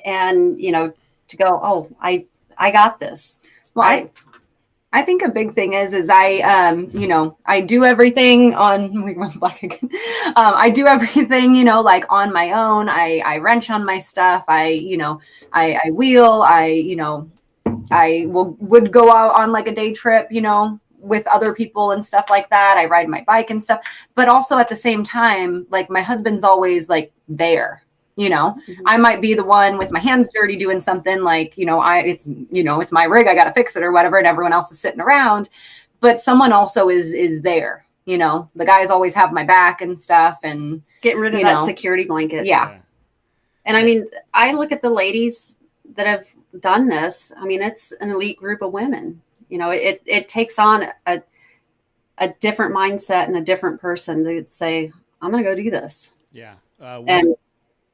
And, to go, oh, I got this. Well, I think a big thing is I do everything on, we went black again. I do everything, like on my own. I wrench on my stuff. I wheel, I would go out on like a day trip, with other people and stuff like that. I ride my bike and stuff, but also at the same time, like my husband's always like there, mm-hmm. I might be the one with my hands dirty doing something like, it's my rig, I got to fix it or whatever. And everyone else is sitting around, but someone also is there, the guys always have my back and stuff, and getting rid of that security blanket. Yeah. And I look at the ladies that have done this. It's an elite group of women. It takes on a different mindset and a different person to say, I'm going to go do this. Yeah. And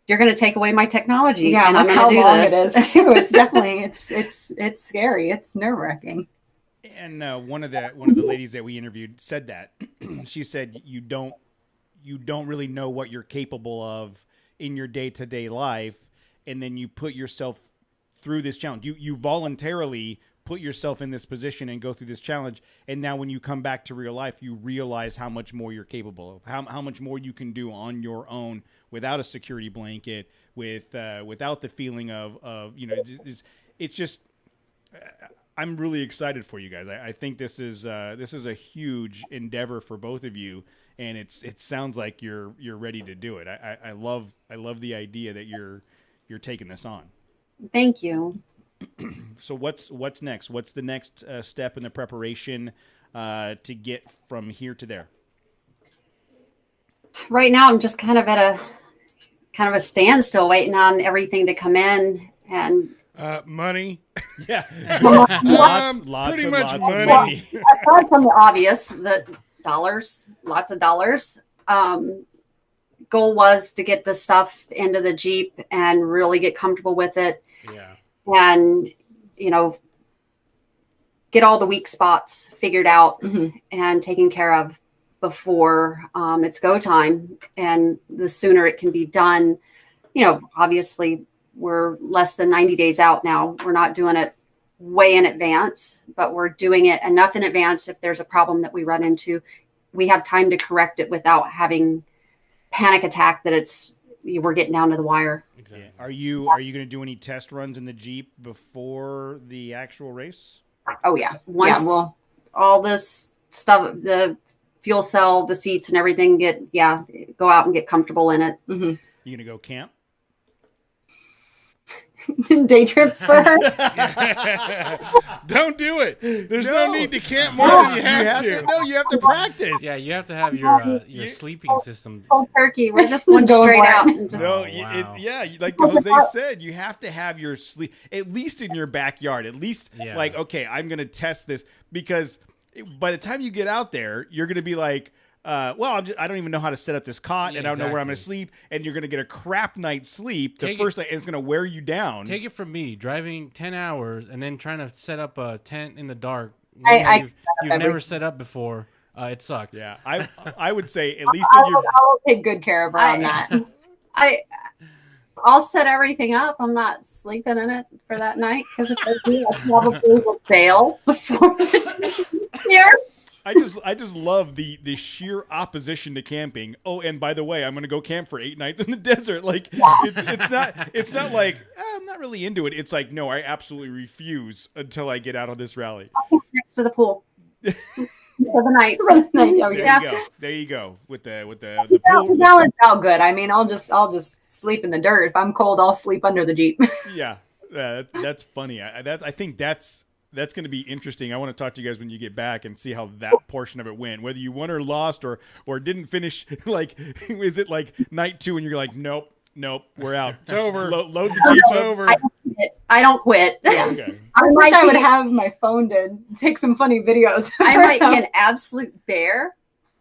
you're going to take away my technology. Yeah. And I'm going to do long this. It is too. It's definitely, it's scary. It's nerve wracking. And one of the ladies that we interviewed said that. She said, you don't really know what you're capable of in your day-to-day life. And then you put yourself through this challenge. You voluntarily put yourself in this position and go through this challenge. And now when you come back to real life, you realize how much more you're capable of, how much more you can do on your own without a security blanket, without the feeling of it's just, I'm really excited for you guys. I think this is a huge endeavor for both of you. And it sounds like you're ready to do it. I love the idea that you're taking this on. Thank you. So what's next? What's the next step in the preparation to get from here to there? Right now, I'm just kind of at a standstill, waiting on everything to come in, and money. Yeah, lots of money. Aside from the obvious, the dollars, lots of dollars. Goal was to get the stuff into the Jeep and really get comfortable with it. Yeah. And, get all the weak spots figured out mm-hmm. and taken care of before it's go time. And the sooner it can be done, obviously we're less than 90 days out now. We're not doing it way in advance, but we're doing it enough in advance. If there's a problem that we run into, we have time to correct it without having panic attack that we're getting down to the wire. Exactly. Are you going to do any test runs in the Jeep before the actual race? Oh yeah. Once all this stuff, the fuel cell, the seats and everything go out and get comfortable in it. Mm-hmm. You going to go camp? Day trips for her. Don't do it. There's no need to camp more than you have to. No, you have to practice. Yeah, you have to have your sleeping system. Cold turkey. We're just going straight out. And just, No, Wow. like Jose said, you have to have your sleep at least in your backyard. At least like, okay, I'm going to test this, because by the time you get out there, you're going to be like, I don't even know how to set up this cot, and I don't know where I'm going to sleep, and you're going to get a crap night's sleep the first night, and it's going to wear you down. Take it from me, driving 10 hours and then trying to set up a tent in the dark. You've never set up before. It sucks. Yeah, I would say at least in your. I will take good care of her on that. I'll set everything up. I'm not sleeping in it for that night, because if I do, I probably will bail before it's here. I just love the sheer opposition to camping. Oh, and by the way, I'm going to go camp for 8 nights in the desert. Like it's not like I'm not really into it. It's like, no, I absolutely refuse until I get out of this rally. Next to the pool for the night. There you go. With the pool. Balance out good. I mean, I'll just sleep in the dirt. If I'm cold, I'll sleep under the Jeep. Yeah, that's funny. I think that's going to be interesting. I want to talk to you guys when you get back and see how that portion of it went. Whether you won or lost or didn't finish. Like, is it like night 2 and you're like, nope, we're out. It's over. Load the Jeep. It's over. I don't quit. Yeah. Okay. I wish I would have my phone to take some funny videos. I might be an absolute bear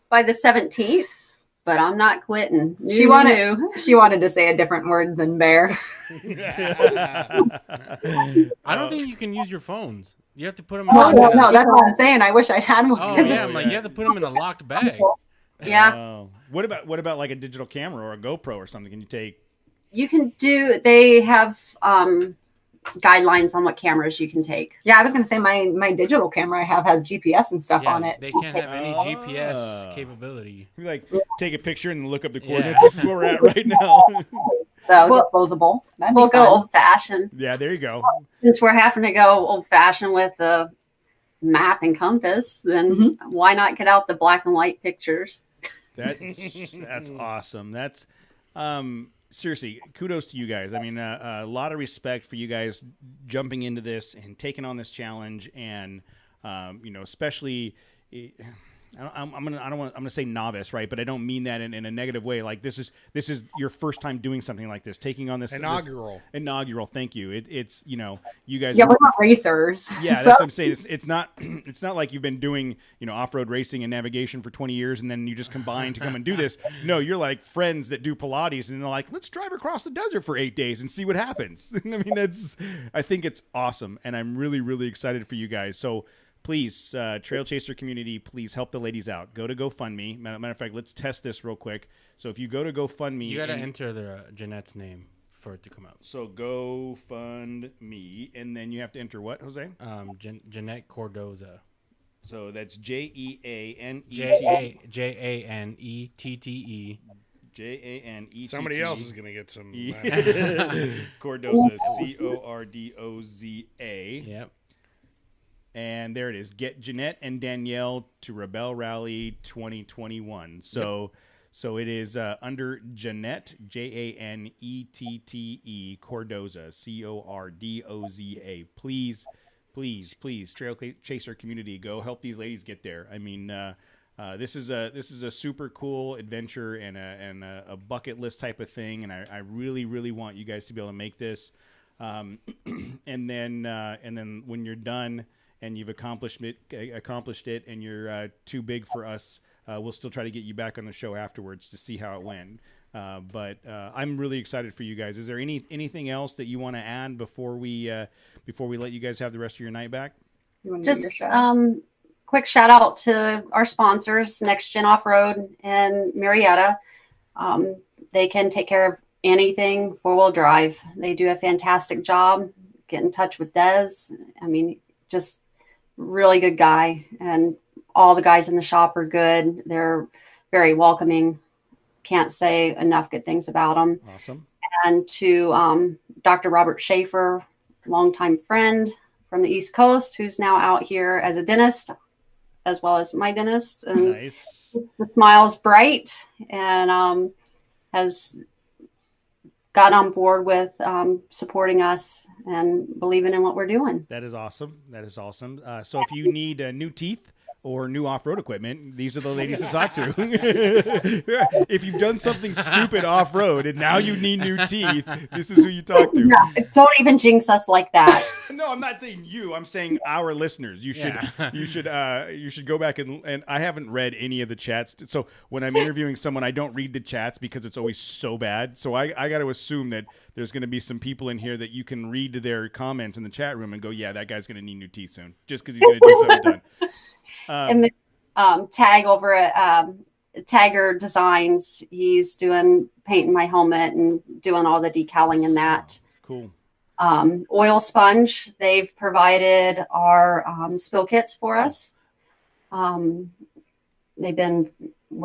by the 17th, but I'm not quitting. She wanted to say a different word than bear. I don't think you can use your phones. You have to put them in No, that's what I'm saying. I wish I had one. Oh, yeah. I'm like, you have to put them in a locked bag. Yeah. What about like a digital camera or a GoPro or something? Can you take? You can do. They have guidelines on what cameras you can take. Yeah, I was gonna say my digital camera I have has GPS and stuff on it. They can't have any GPS capability. You like take a picture and look up the coordinates. This is where we're at right now. So disposable. We'll go old fashioned. Yeah, there you go. Since we're having to go old fashioned with the map and compass, then why not get out the black and white pictures? That's awesome. That's seriously, kudos to you guys. I mean, a lot of respect for you guys jumping into this and taking on this challenge, and especially. I'm gonna say novice, right? But I don't mean that in a negative way. Like this is your first time doing something like this, taking on this inaugural. Thank you. It's you guys. Yeah, we're not racers. Yeah, that's what I'm saying. It's not like you've been doing off-road racing and navigation for 20 years and then you just combine to come and do this. No, you're like friends that do Pilates and they're like, let's drive across the desert for 8 days and see what happens. I mean, I think it's awesome, and I'm really, really excited for you guys. So. Please, Trail Chaser community, please help the ladies out. Go to GoFundMe. Matter of fact, let's test this real quick. So if you go to GoFundMe, you got to enter Jeanette's name for it to come out. So GoFundMe, and then you have to enter what, Jose? Jeanette Cordoza. So that's Jeanette. Janette. Janette. Somebody else is gonna get some. Cordoza. Cordoza. Yep. And there it is. Get Jeanette and Danielle to Rebel Rally 2021. So it is under Jeanette, Janette, Cordoza, Cordoza. Please, Trail Chaser community, go help these ladies get there. I mean, this is a super cool adventure and a bucket list type of thing, and I really, really want you guys to be able to make this. And then when you're done and you've accomplished it, and you're too big for us, we'll still try to get you back on the show afterwards to see how it went. But I'm really excited for you guys. Is there anything else that you want to add before we let you guys have the rest of your night back? Just quick shout out to our sponsors, Nexen Offroad and Marietta. They can take care of anything 4-wheel drive. They do a fantastic job. Get in touch with Des. I mean, just really good guy. And all the guys in the shop are good. They're very welcoming. Can't say enough good things about them. Awesome. And to Dr. Robert Schaefer, longtime friend from the East Coast, who's now out here as a dentist, as well as my dentist. And Nice. the smile's bright and has got on board with supporting us and believing in what we're doing. That is awesome. That is awesome. So if you need new teeth or new off-road equipment, these are the ladies to talk to. If you've done something stupid off-road and now you need new teeth, this is who you talk to. Yeah, don't even jinx us like that. No, I'm not saying you. I'm saying our listeners. You should go back and I haven't read any of the chats. So when I'm interviewing someone, I don't read the chats because it's always so bad. So I got to assume that there's going to be some people in here that you can read their comments in the chat room and go, yeah, that guy's going to need new teeth soon, just because he's going to do something done. And then Tag over at Tagger Designs, he's doing painting my helmet and doing all the decaling in that. Cool. Oil Sponge, they've provided our spill kits for us. We're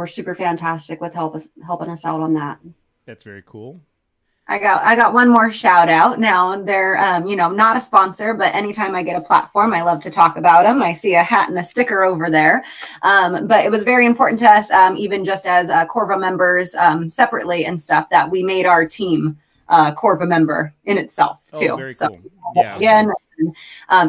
super fantastic with helping us out on that. That's very cool. I got one more shout out. Now they're not a sponsor, but anytime I get a platform, I love to talk about them. I see a hat and a sticker over there. But it was very important to us, even just as Corva members separately and stuff, that we made our team Corva member in itself too. Oh, very so, cool. Yeah. Again,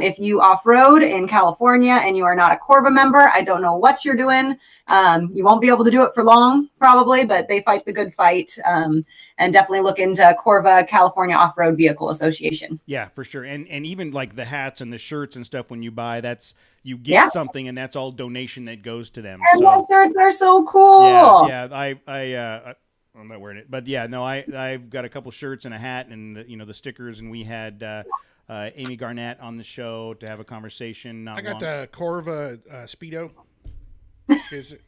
if you off-road in California and you are not a Corva member, I don't know what you're doing. You won't be able to do it for long, probably, but they fight the good fight. And definitely look into Corva California Off-Road Vehicle Association. Yeah, for sure. And even like the hats and the shirts and stuff, when you buy, you get something, and that's all donation that goes to them. And those shirts are so cool. Yeah. I'm not wearing it, but yeah, no, I've got a couple shirts and a hat and the stickers, and we had Amy Garnett on the show to have a conversation. I got the Corva Speedo. Is it?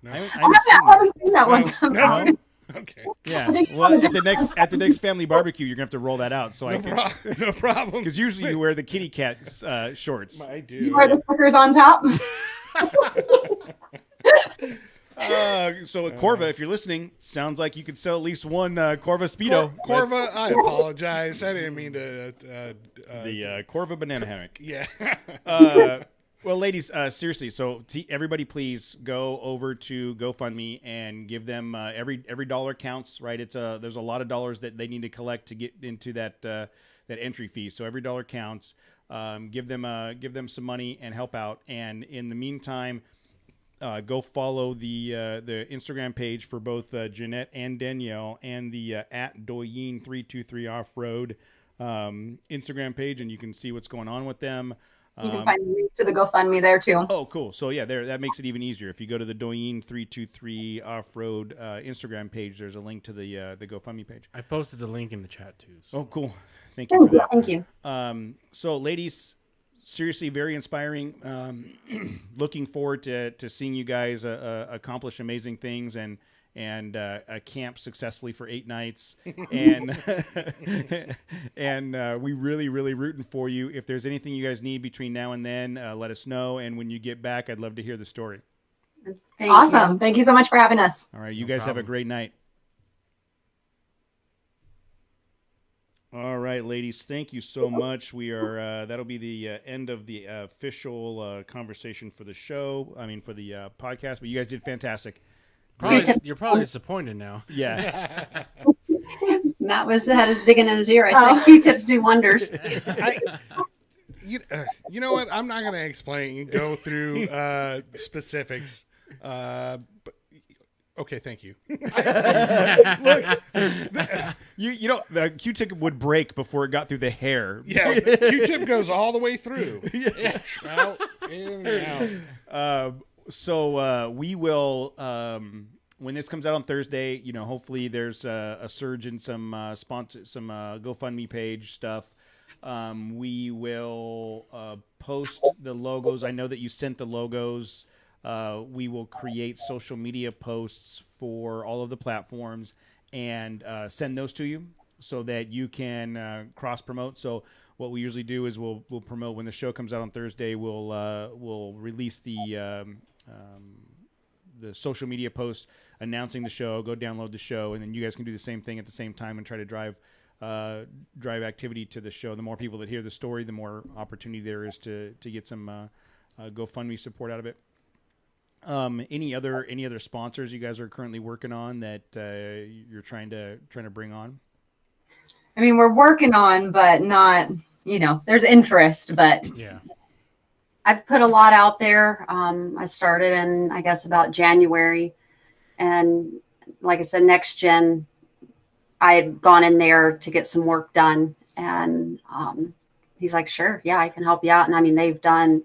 No. I haven't seen that one. No. Okay. Yeah. Well, at the next family barbecue, you're gonna have to roll that out. So no problem. Because usually you wear the kitty cat shorts. I do. You wear the stickers on top. So Corva, if you're listening, sounds like you could sell at least one Corva Speedo. Corva, I apologize. I didn't mean to. The Corva banana hammock. Yeah. Well, ladies, seriously. So everybody, please go over to GoFundMe and give them every dollar counts. Right? There's a lot of dollars that they need to collect to get into that entry fee. So every dollar counts. Give them some money and help out. And in the meantime, go follow the Instagram page for both Jeanette and Danielle, and the at Doyenne 323 Offroad Instagram page, and you can see what's going on with them. You can find a link to the GoFundMe there too. Oh, cool. So yeah, that makes it even easier. If you go to the Doyenne 323 Offroad Instagram page, there's a link to the GoFundMe page. I posted the link in the chat too. So. Oh, cool. Thank you for that. Thank you. So ladies, seriously, very inspiring. Looking forward to seeing you guys accomplish amazing things and camp successfully for 8 nights. And we really rooting for you. If there's anything you guys need between now and then, let us know. And when you get back, I'd love to hear the story. Awesome. Thank you so much for having us. All right. You guys have a great night. All right, ladies, thank you so much. We are that'll be the end of the official conversation for the show. I mean, for the podcast. But you guys did fantastic. You're probably disappointed now. Yeah. Matt had his digging in his ear. I said, Q-tips do wonders. You know what? I'm not going to explain. Go through specifics. But okay, thank you. Look, the Q-tip would break before it got through the hair. Yeah, the Q-tip goes all the way through. Out, in, out. So we will, when this comes out on Thursday, hopefully there's a surge in some GoFundMe page stuff. We will post the logos. I know that you sent the logos. We will create social media posts for all of the platforms, and send those to you so that you can cross promote. So what we usually do is we'll promote when the show comes out on Thursday. We'll release the social media posts announcing the show. Go download the show, and then you guys can do the same thing at the same time and try to drive activity to the show. The more people that hear the story, the more opportunity there is to get some GoFundMe support out of it. Any other sponsors you guys are currently working on that you're trying to bring on? I mean, we're working on, but not, there's interest, but Yeah. I've put a lot out there. I started in, I guess, about January. And like I said, Nexen, I had gone in there to get some work done. And he's like, sure, yeah, I can help you out. And I mean, they've gotten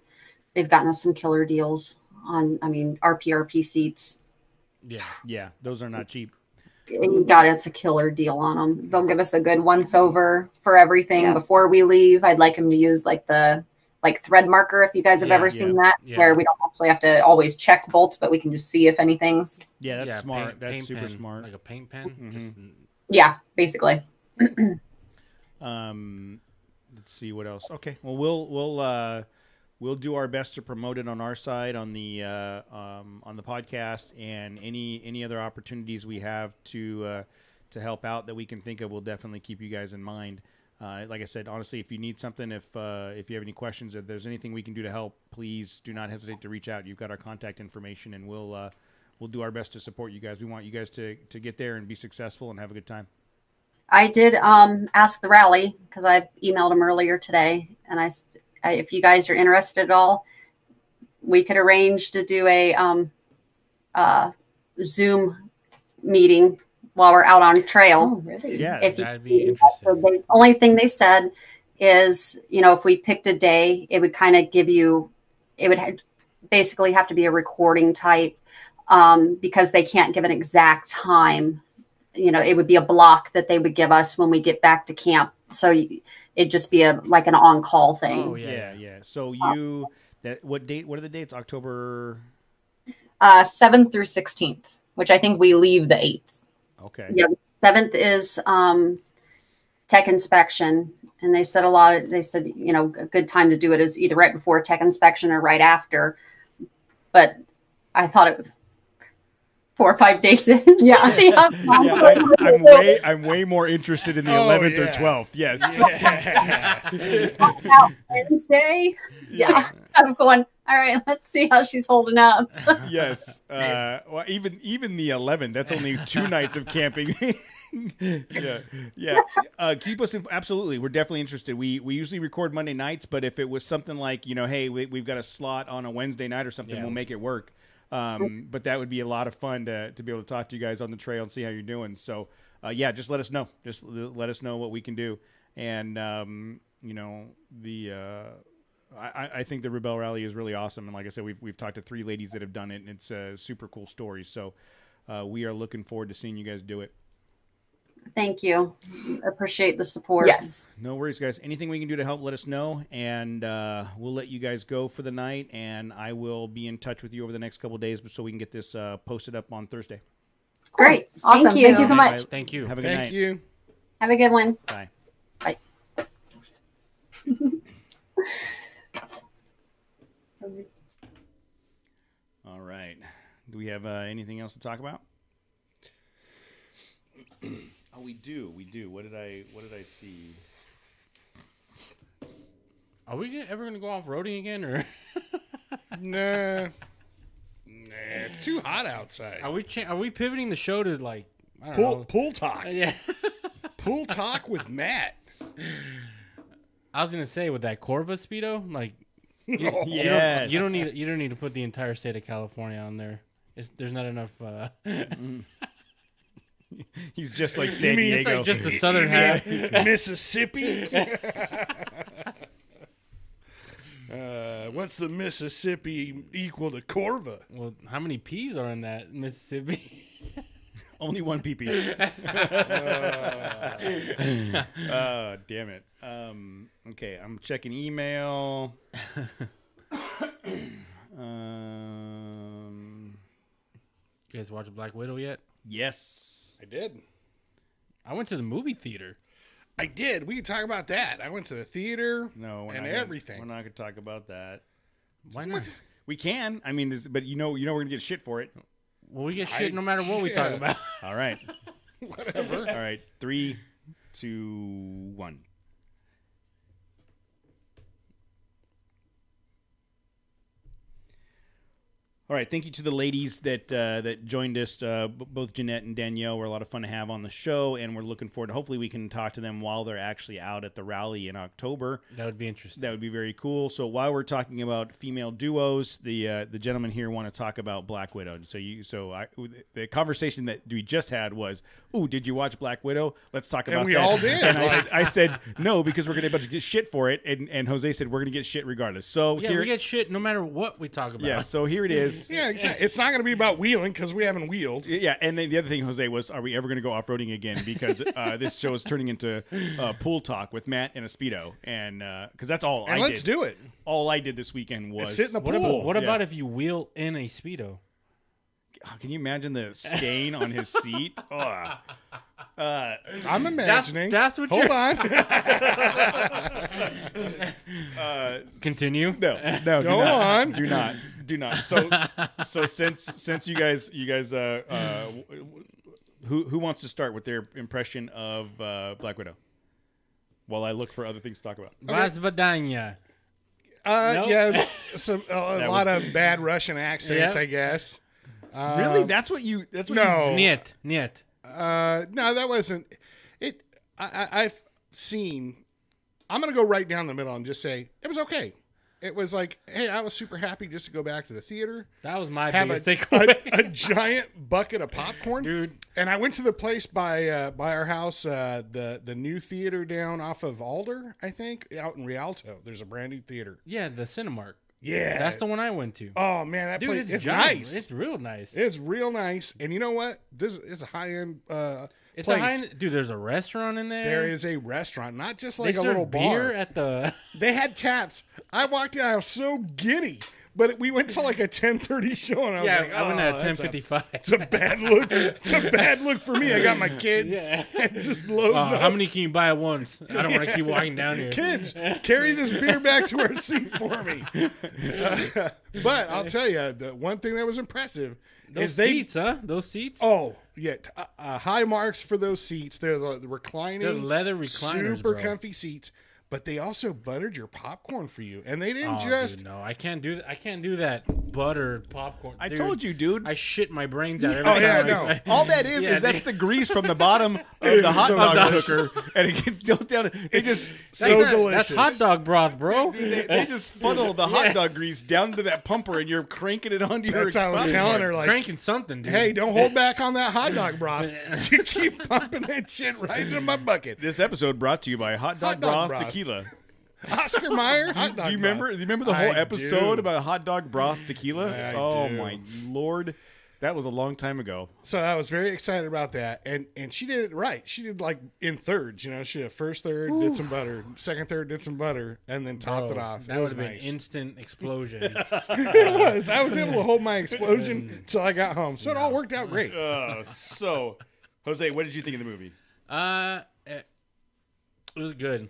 us some killer deals on, RPRP seats. Yeah, those are not cheap. He got us a killer deal on them. they'll give us a good once over for everything before we leave. I'd like him to use the thread marker, if you guys have ever seen that, where we don't actually have to always check bolts, but we can just see if anything's. Yeah, that's smart. That's super pen, smart. Like a paint pen. Mm-hmm. Yeah, basically. Let's see what else. Okay, well we'll do our best to promote it on our side on the podcast, and any other opportunities we have to help out that we can think of, we'll definitely keep you guys in mind. Like I said, honestly, if you need something, if you have any questions, if there's anything we can do to help, please do not hesitate to reach out. You've got our contact information, and we'll do our best to support you guys. We want you guys to get there and be successful and have a good time. I did ask the rally because I emailed them earlier today, and I if you guys are interested at all, we could arrange to do a Zoom meeting while we're out on trail. Oh, really? Yeah, That'd be interesting. The only thing they said is, if we picked a day, it would kind of give you, it would basically have to be a recording type because they can't give an exact time. It would be a block that they would give us when we get back to camp. So it'd just be like an on-call thing. Oh, yeah. So what are the dates? October 7th through 16th, which I think we leave the 8th. Okay. Yeah, 7th is tech inspection, and they said a good time to do it is either right before tech inspection or right after. But I thought it was 4 or 5 days in. Yeah. See how I'm way more interested in the 11th or 12th. Yes. out Wednesday. Yeah. I'm going, all right, let's see how she's holding up. Yes. Well, even the 11th, that's only 2 nights of camping. Yeah. Keep us absolutely. We're definitely interested. We usually record Monday nights, but if it was something like, hey, we've got a slot on a Wednesday night or something, we'll make it work. But that would be a lot of fun to be able to talk to you guys on the trail and see how you're doing. So, just let us know. Just let us know what we can do. And, I think the Rebel Rally is really awesome. And like I said, we've talked to 3 ladies that have done it, and it's a super cool story. So we are looking forward to seeing you guys do it. Thank you. Appreciate the support. Yes. No worries, guys. Anything we can do to help, let us know. And we'll let you guys go for the night. And I will be in touch with you over the next couple of days so we can get this posted up on Thursday. Great. Awesome. Thank you so much. Thank you. Have a good night. Thank you. Have a good one. Bye. Bye. All right. Do we have anything else to talk about? Oh, we do. What did I see? Are we ever going to go off-roading again, or? Nah, it's too hot outside. Are we pivoting the show to, like, I don't know. Pool talk. Yeah. Pool talk with Matt. I was going to say, with that Corva Speedo, like, Yes. you don't need to put the entire state of California on there. There's not enough. He's just like San mean It's Diego. like just the southern half. Mississippi. What's the Mississippi equal to Corva? Well, how many P's are in that Mississippi? Only 1 PP. Damn it. Okay, I'm checking email. You guys watch Black Widow yet? Yes. I did. I went to the movie theater. I did. We can talk about that. I went to the theater. No, we're and not everything. We're not going to talk about that. Why not? We can. I mean, but you know, we're going to get shit for it. Well, we get shit no matter what we talk about. All right. Whatever. All right. 3, 2, 1. All right, thank you to the ladies that that joined us. Both Jeanette and Danielle were a lot of fun to have on the show, and we're looking forward to hopefully we can talk to them while they're actually out at the rally in October. That would be interesting. That would be very cool. So while we're talking about female duos, the gentlemen here want to talk about Black Widow. The conversation that we just had was, "Ooh, did you watch Black Widow? Let's talk about that." And we all did. And I said no because we're going to get shit for it, and Jose said we're going to get shit regardless. So yeah, here, we get shit no matter what we talk about. yeah. So here it is. Yeah, exactly. It's not going to be about wheeling because we haven't wheeled. Yeah, and then the other thing, Jose, was, are we ever going to go off-roading again? Because this show is turning into pool talk with Matt and a Speedo, and because that's all And I let's did. do it. All I did this weekend was Sit in the What pool. about if you wheel in a Speedo? Can you imagine the stain on his seat? Ugh. I'm imagining. That's what Hold you're... on. Continue. No, Go do not. on. Do not. So since you guys, who wants to start with their impression of Black Widow? While I look for other things to talk about. Vasvadanya. Nope. Yeah, a lot was- of bad Russian accents, Yeah. I guess. Really? That's what you? No. Niet. No, that wasn't it. I've seen. I'm gonna go right down the middle and just say it was okay. It was like, hey, I was super happy just to go back to the theater, That was my have biggest a takeaway. giant bucket of popcorn, Dude. And I went to the place by our house, the new theater down off of Alder, I think, out in Rialto. There's a brand new theater. Yeah, the Cinemark. Yeah, That's the one I went to. Oh man, that Dude, place it's nice. giant. It's real nice. It's real nice, and you know what? This is a high end. It's place. a high. Dude, there's a restaurant in there. There is a restaurant, not just They like a serve little beer bar. at the. They had taps. I walked in, I was so giddy. But we went to like a 10:30 show, and I was Yeah, like, I went oh, at that's 10:55. It's a bad look. It's a bad look for me. I got my kids Yeah. and just loading up. How many can you buy at once? I don't want to keep walking down here. Kids, carry this beer back to our seat for me. But I'll tell you, the one thing that was impressive Those is they. seats, huh? Those seats. Oh, yeah. High marks for those seats. They're the reclining, They're leather recliners, super bro. comfy seats. But they also buttered your popcorn for you, and they didn't Oh, just. dude, no, I can't do that. I can't do that buttered popcorn. I Dude, told you, dude. I shit my brains out every Oh, time. yeah, I- no. All that is Yeah, that's dude. the grease from the bottom of the hot so dog delicious. cooker, and it gets goes down. They just so That's delicious. hot dog broth, bro. they just funnel the hot dog grease down to that pumper, and you're cranking it onto your. That's how I was popcorn. telling her, like, Cranking something, dude. hey, don't hold back on that hot dog broth. You keep pumping that shit right into my bucket. This episode brought to you by Hot Dog, Hot dog Broth broth. Tequila. Oscar Mayer, hot dog Do you remember? broth. Do you remember the whole I episode do. about Hot Dog Broth Tequila? I Oh do. my lord, that was a long time ago. So I was very excited about that, and she did it right. She did like in thirds, you know. She did first third, did some butter, second third, did some butter, and then topped Bro, it off. That It would was have been nice. instant explosion. It was. I was able to hold my explosion till I got home, so it all worked out great. So, Jose, what did you think of the movie? It was good.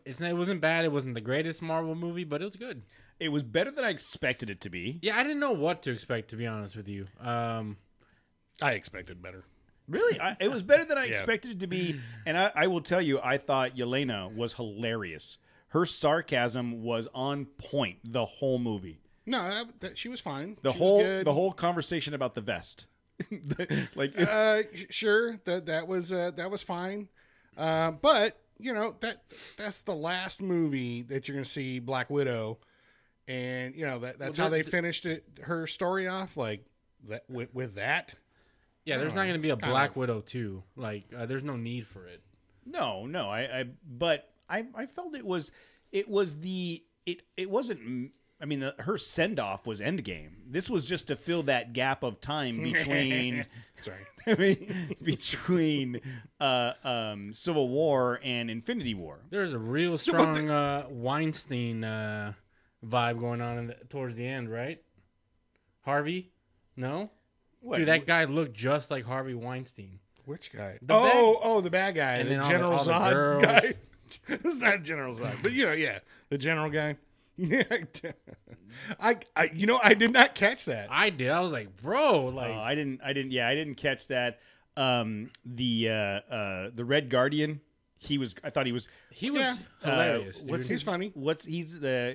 It wasn't bad. It wasn't the greatest Marvel movie, but it was good. It was better than I expected it to be. Yeah, I didn't know what to expect, to be honest with you. I expected better. Really, it was better than I Yeah. expected it to be. And I will tell you, I thought Yelena was hilarious. Her sarcasm was on point the whole movie. No, she was fine. The She was good. whole conversation about the vest. Like, Sure, that was fine, but you know that's the last movie that you're gonna see Black Widow, and you know that's Well, how they finished her story off, like that with that. Yeah, there's Oh, not going to be a it's kind Black of- Widow 2. Like, there's no need for it. no, but I felt it wasn't. I mean, her send off was Endgame. This was just to fill that gap of time between. Sorry. I mean, between Civil War and Infinity War. There's a real strong Weinstein vibe going on towards the end, right? Harvey? No? What? Dude, that guy looked just like Harvey Weinstein. Which guy? The bad- the bad guy, And the then all General the Zod girls. guy. It's not General Zod, but yeah, the general guy. I did not catch that. I did. I was like, bro, like I didn't catch that. The Red Guardian. I thought he was hilarious. Dude. He's funny. He's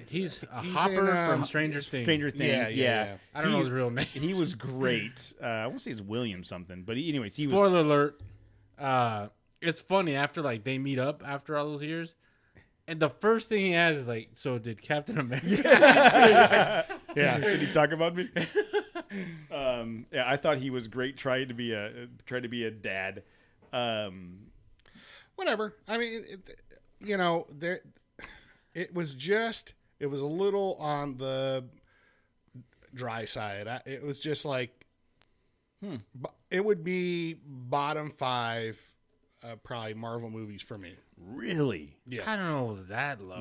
He's Hopper in, from Stranger Things. Stranger Things. Yeah. I don't know his real name. He was great. I want to say it's William something, but anyways, he was. Spoiler alert. It's funny after like they meet up after all those years, and the first thing he has is like, "So did Captain America?" Yeah. Did he talk about me? Yeah, I thought he was great trying to be a dad. Whatever. I mean, it was a little on the dry side. It was just like, it would be bottom 5, probably Marvel movies for me. Really? Yeah. I don't know. It was that low?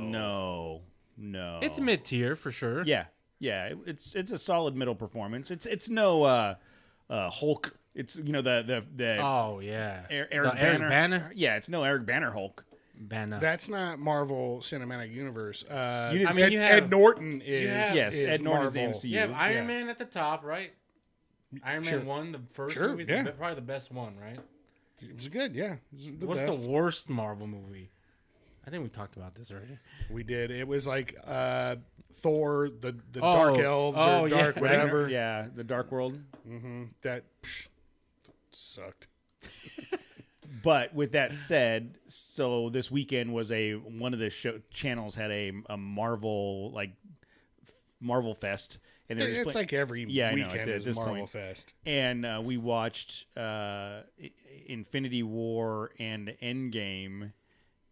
No. It's mid tier for sure. Yeah. It's a solid middle performance. It's no Hulk. It's the Oh yeah. Eric The Banner. Yeah, it's no Eric Banner Hulk. Banner. That's not Marvel Cinematic Universe. You didn't say- Ed Norton is. Yes, is Ed Norton is the Marvel. MCU. You have Iron Yeah. Man at the top, right? Iron Sure. Man 1, the first Sure, movie, is yeah. probably the best one, right? It was good. Yeah. It was the What's best. the worst Marvel movie? I think we talked about this already. We did. It was like Thor, the Dark Elves or yeah. Dark whatever. Yeah, the Dark World. That sucked. But with that said, so this weekend was one of the channels had a Marvel Marvel Fest, and they're just It's like every weekend at is this Marvel point. Fest. And we watched Infinity War and Endgame,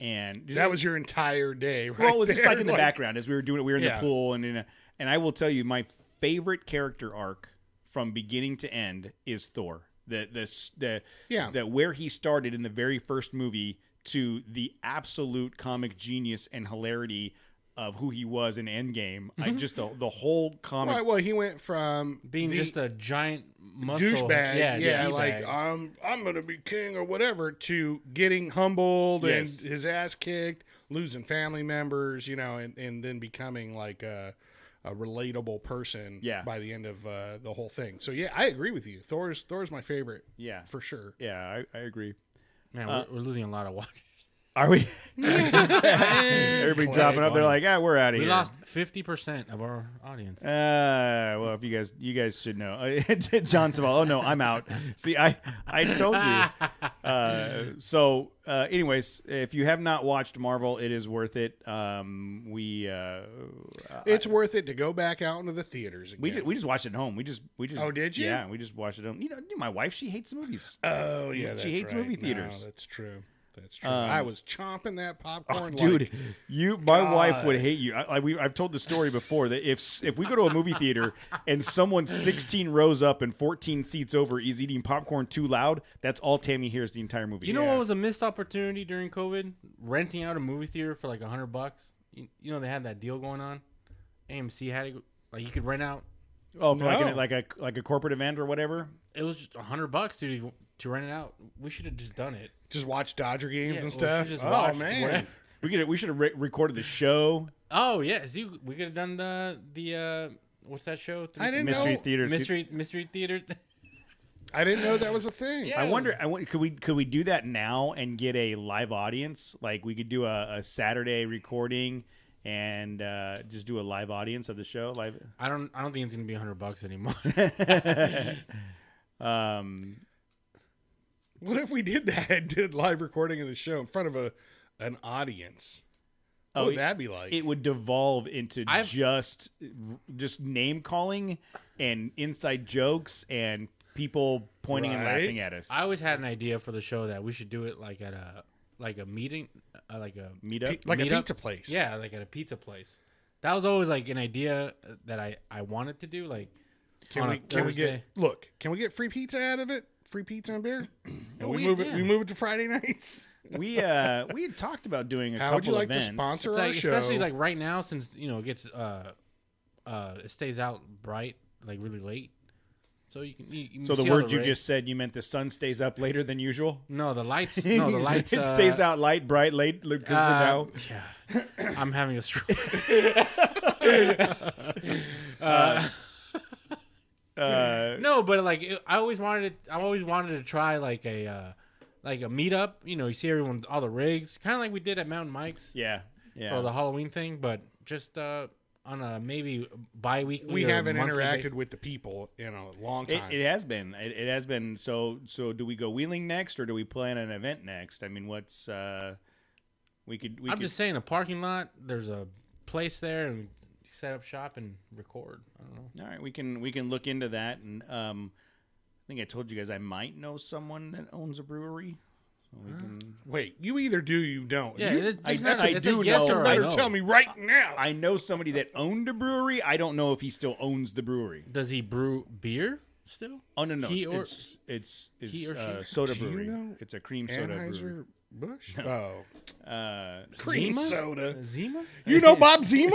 and That was your entire day, right? well, it was just there. like in the background as we were doing it. We were in Yeah. the pool, and I will tell you, my favorite character arc from beginning to end is Thor. The where he started in the very first movie to the absolute comic genius and hilarity of who he was in Endgame. I just the whole comic. Well, he went from Being just a giant muscle douchebag, yeah, like D-bag. I'm gonna be king or whatever, to getting humbled Yes. and his ass kicked, losing family members, and then becoming like a relatable person by the end of the whole thing. So yeah, I agree with you. Thor's my favorite. Yeah, for sure. Yeah, I agree. Man, we're losing a lot of watchers. Are we? Everybody dropping up. They're like, we're out of We here. lost 50% of our audience. Well, if you guys should know. John Saval. Oh no, I'm out. See, I told you. Anyways, if you have not watched Marvel, it is worth it. It's worth it to go back out into the theaters again. We just watched it at home. We just. Oh, did you? Yeah, we just watched it at home. My wife, she hates movies. Oh yeah, she hates movie theaters. No, that's true. That's true. I was chomping that popcorn, dude. like, My wife would hate you. I've told the story before that if we go to a movie theater and someone 16 rows up and 14 seats over is eating popcorn too loud, that's all Tammy hears the entire movie. You know what was a missed opportunity during COVID? Renting out a movie theater for like $100. You know they had that deal going on. AMC had it, like you could rent out. Oh, for like a corporate event or whatever. It was just $100, dude, to rent it out. We should have just done it. Just watch Dodger games and we stuff. should've just Oh watched man, whatever. We should have recorded the show. Oh yeah, see, we could have done the what's that show? I didn't Mystery know. Theater. Mystery Theater. I didn't know that was a thing. Yeah. I wonder. Could we do that now and get a live audience? Like we could do a Saturday recording and just do a live audience of the show. Live. I don't think it's gonna be $100 anymore. What if we did that and did live recording of the show in front of an audience? What would that be like? It would devolve into just name calling and inside jokes and people pointing and laughing at us. I always had an idea for the show that we should do it like at a meeting, like a meetup, like a pizza place. Yeah, like at a pizza place. That was always like an idea that I wanted to do. Like, Can we get free pizza out of it? Free pizza and beer? And we move it to Friday nights. We had talked about doing a couple How would you like events. to sponsor It's our like, show? especially like right now, since it gets it stays out bright like really late. So you can So the see all word you rays. just said, you meant the sun stays up later than usual? No, the lights. No, the lights. It stays out light, bright, late, because we're now. Yeah, I'm having a stroke. No, but like I always wanted to try like a meetup. You know, you see everyone, all the rigs, kind of like we did at Mountain Mike's Yeah. for the Halloween thing, but just on a maybe bi-weekly. We or haven't monthly interacted basis. with the people in a long time. It has been. It has been. So do we go wheeling next, or do we plan an event next? I mean, what's we could. I'm just saying, a parking lot. There's a place there, and set up shop and record. I don't know. All right, we can look into that, and I think I told you guys I might know someone that owns a brewery. So we can. Wait, you either do, you don't. Yeah, You it's I not a- it's a do yes know- or a better no. tell me right now. I know somebody that owned a brewery. I don't know if he still owns the brewery. Does he brew beer still? Oh no, He or- it's he or she? soda Do you brewery. know It's a cream soda brewery. Anheuser-Busch? Oh. Cream Zima? soda. Zima? You know Bob Zima?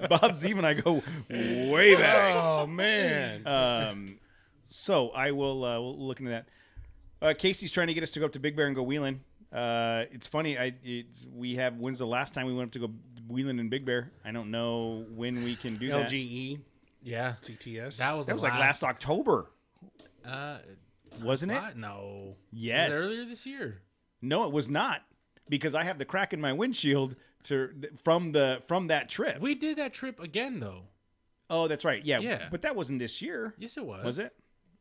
Bob Zima and I go way back. Oh, man. So I will we'll look into that. Casey's trying to get us to go up to Big Bear and go wheeling. It's funny. When's the last time we went up to go wheeling in Big Bear? I don't know when we can do that. LGE, Yeah. CTS. That was That was like last October, wasn't it? No. Yes. It was earlier this year. No, it was not, because I have the crack in my windshield from that trip. We did that trip again, though. Oh, that's right. Yeah. Yeah. But that wasn't this year. Yes, it was. Was it?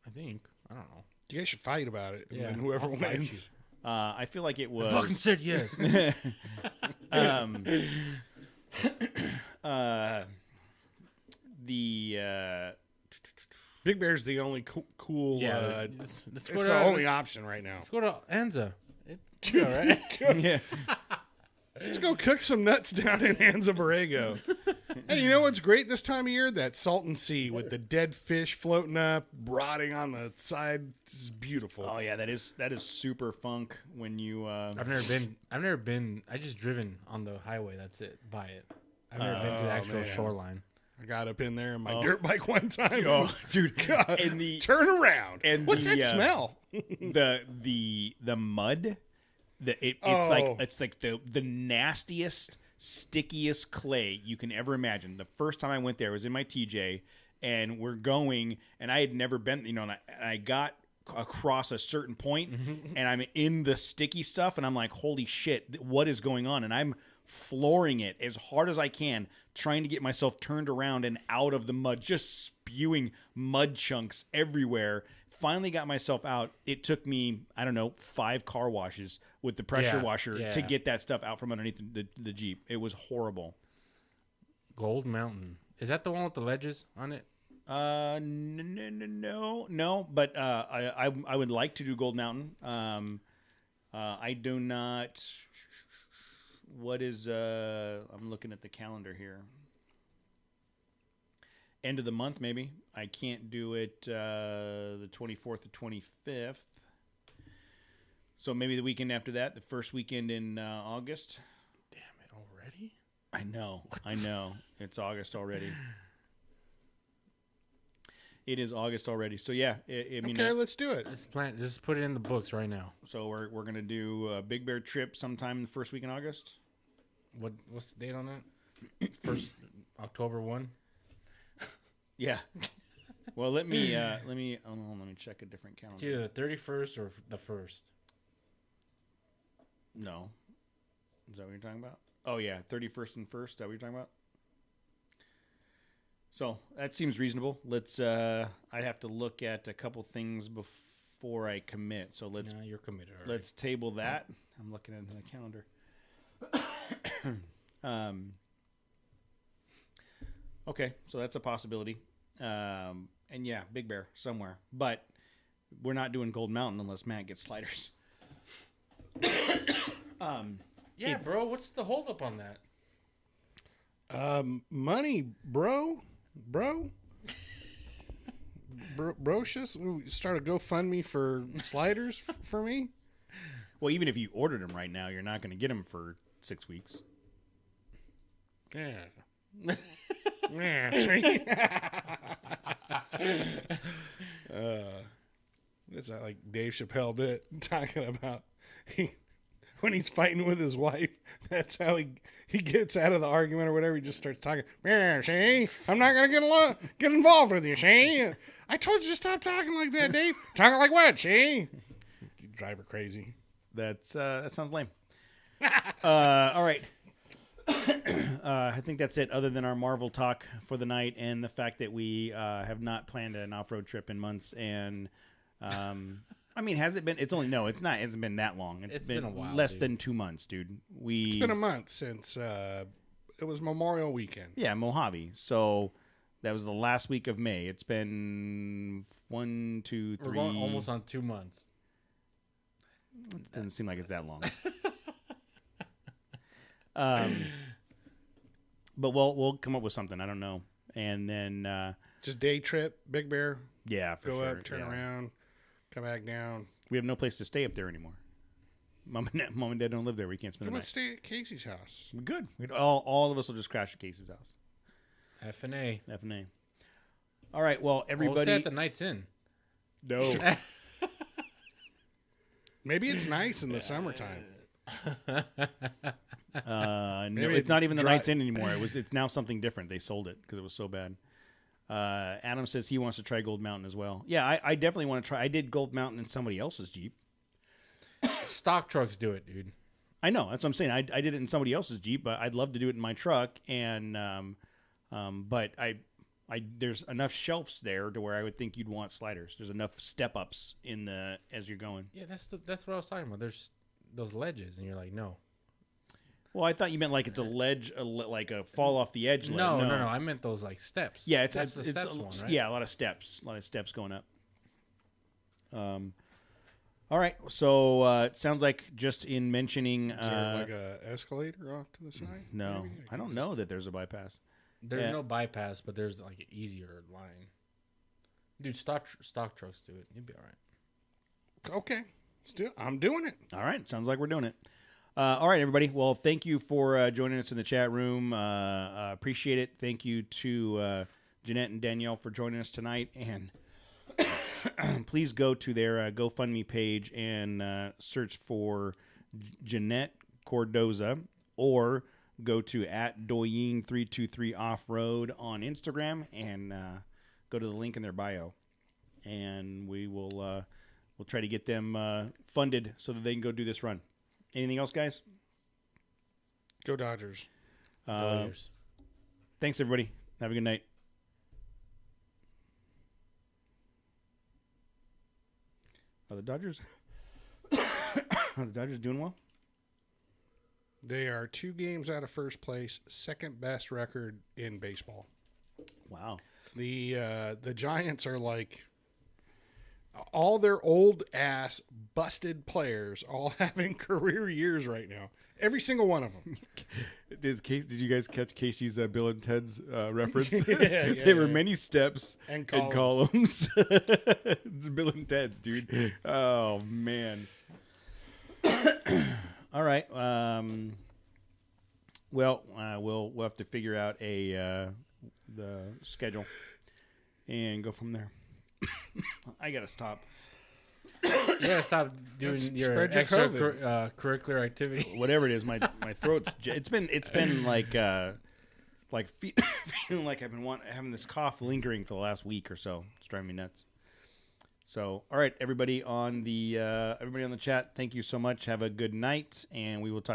I think. I don't know. You guys should fight about it. Yeah, And whoever I'll fight wins. I feel like it was. Fucking said yes. The Big Bear's the only cool. Yeah. Let's go it's to, the only option right now. Let's go to Anza. It's all right. yeah. Let's go cook some nuts down in Anza Borrego. Hey, you know what's great this time of year? That Salton Sea with the dead fish floating up, rotting on the side. This is beautiful. Oh yeah, that is super funk when you. I've never been. I just driven on the highway. That's it. By it. I've never been to the actual man. shoreline. I got up in there on my dirt bike one time. Oh, dude, God, and the turn around. and What's the, that smell? the mud. It's Oh. like the nastiest, stickiest clay you can ever imagine. The first time I went there, I was in my TJ, and we're going, and I had never been, and I got across a certain point, and I'm in the sticky stuff, and I'm like, holy shit, what is going on? And I'm flooring it as hard as I can, trying to get myself turned around and out of the mud, just spewing mud chunks everywhere. Finally got myself out. It took me, I don't know, 5 car washes with the pressure washer to get that stuff out from underneath the Jeep. It was horrible. Gold Mountain. Is that the one with the ledges on it? No, but I would like to do Gold Mountain. I do not. What is? I'm looking at the calendar here. End of the month, maybe. I can't do it the 24th to 25th. So maybe the weekend after that, the first weekend in August. Damn it, already? I know. It's August already. It is August already. So yeah, I mean, Okay, let's do it. Let's plan. Just put it in the books right now. so we're gonna do a Big Bear trip sometime the first week in August. What's the date on that? First October 1. Yeah. Well, let me check a different calendar. It's either the 31st or the 1st. No. Is that what you're talking about? Oh yeah, 31st and 1st. Is that what you're talking about? So that seems reasonable. Let's. I'd have to look at a couple things before I commit. So let's You're committed already. let's table that. I'm looking at the calendar. Okay, so that's a possibility. And yeah, Big Bear somewhere, but we're not doing Gold Mountain unless Matt gets sliders. Yeah, bro. What's the holdup on that? Money, bro. Brocious, start a GoFundMe for sliders for me. Well, even if you ordered them right now, you're not going to get them for 6 weeks. Yeah. Yeah, see? It's like Dave Chappelle bit talking about when he's fighting with his wife. That's how he gets out of the argument or whatever. He just starts talking. Yeah, see, I'm not gonna get involved with you. See, I told you to stop talking like that, Dave. Talking like what? See, you drive her crazy. That sounds lame. All right. I think that's it, other than our Marvel talk for the night and the fact that we have not planned an off-road trip in months. And I mean, has it been? It's not. It hasn't been that long. It's been a while, less dude. than 2 months, dude. It's been a month since it was Memorial Weekend. Yeah, Mojave. So that was the last week of May. It's been 1, 2, 3. We're going almost on 2 months. It doesn't seem like it's that long. But we'll come up with something. I don't know. And then Just day trip, Big Bear. yeah, for Go sure. up, turn around, come back down. We have no place to stay up there anymore. Mom and Dad don't live there. We can't spend Come the on, night. stay at Casey's house. We're good. All of us will just crash at Casey's house. F&A. F&A. All right. Well, We'll stay everybody. at the Night's Inn. No. Maybe it's nice in the summertime. No, Maybe it's not even the dry- Night's Inn anymore. It's now something different. They sold it because it was so bad. Adam says he wants to try Gold Mountain as well. Yeah, I definitely want to try. I did Gold Mountain in somebody else's Jeep. Stock trucks do it, dude. I know. That's what I'm saying. I did it in somebody else's Jeep, but I'd love to do it in my truck. And but there's enough shelves there to where I would think you'd want sliders. There's enough step ups as you're going. Yeah, that's what I was talking about. There's those ledges, and you're like, no. Well, I thought you meant like it's a ledge, like a fall off the edge. No. I meant those like steps. Yeah, that's the steps one, right? Yeah, a lot of steps going up. All right, so it sounds like just in mentioning, Is there like a escalator off to the side? no, Maybe? I don't know that there's a bypass. There's Yeah. no bypass, but there's like an easier line. Dude, stock trucks do it. You'll be all right. Okay, I'm doing it. All right, sounds like we're doing it. All right, everybody. Well, thank you for joining us in the chat room. Appreciate it. Thank you to Jeanette and Danielle for joining us tonight. And please go to their GoFundMe page and search for Jeanette Cordoza, or go to @Doyenne323 Offroad on Instagram and go to the link in their bio. And we will we'll try to get them funded so that they can go do this run. Anything else, guys? Go Dodgers. Dodgers. Thanks, everybody. Have a good night. Are the Dodgers? Are the Dodgers doing well? They are 2 games out of first place, second best record in baseball. Wow. The Giants are like all their old ass busted players all having career years right now. Every single one of them. Did you guys catch Casey's Bill and Ted's reference? Yeah, There were many steps And and columns. It's Bill and Ted's, dude. Oh man. All right. Well, we'll have to figure out the schedule and go from there. I gotta stop. You gotta stop doing your spread your COVID. curricular activity. Whatever it is, my throat's. It's been like feeling like I've been having this cough lingering for the last week or so. It's driving me nuts. So, all right, everybody on the chat, thank you so much. Have a good night, and we will talk to you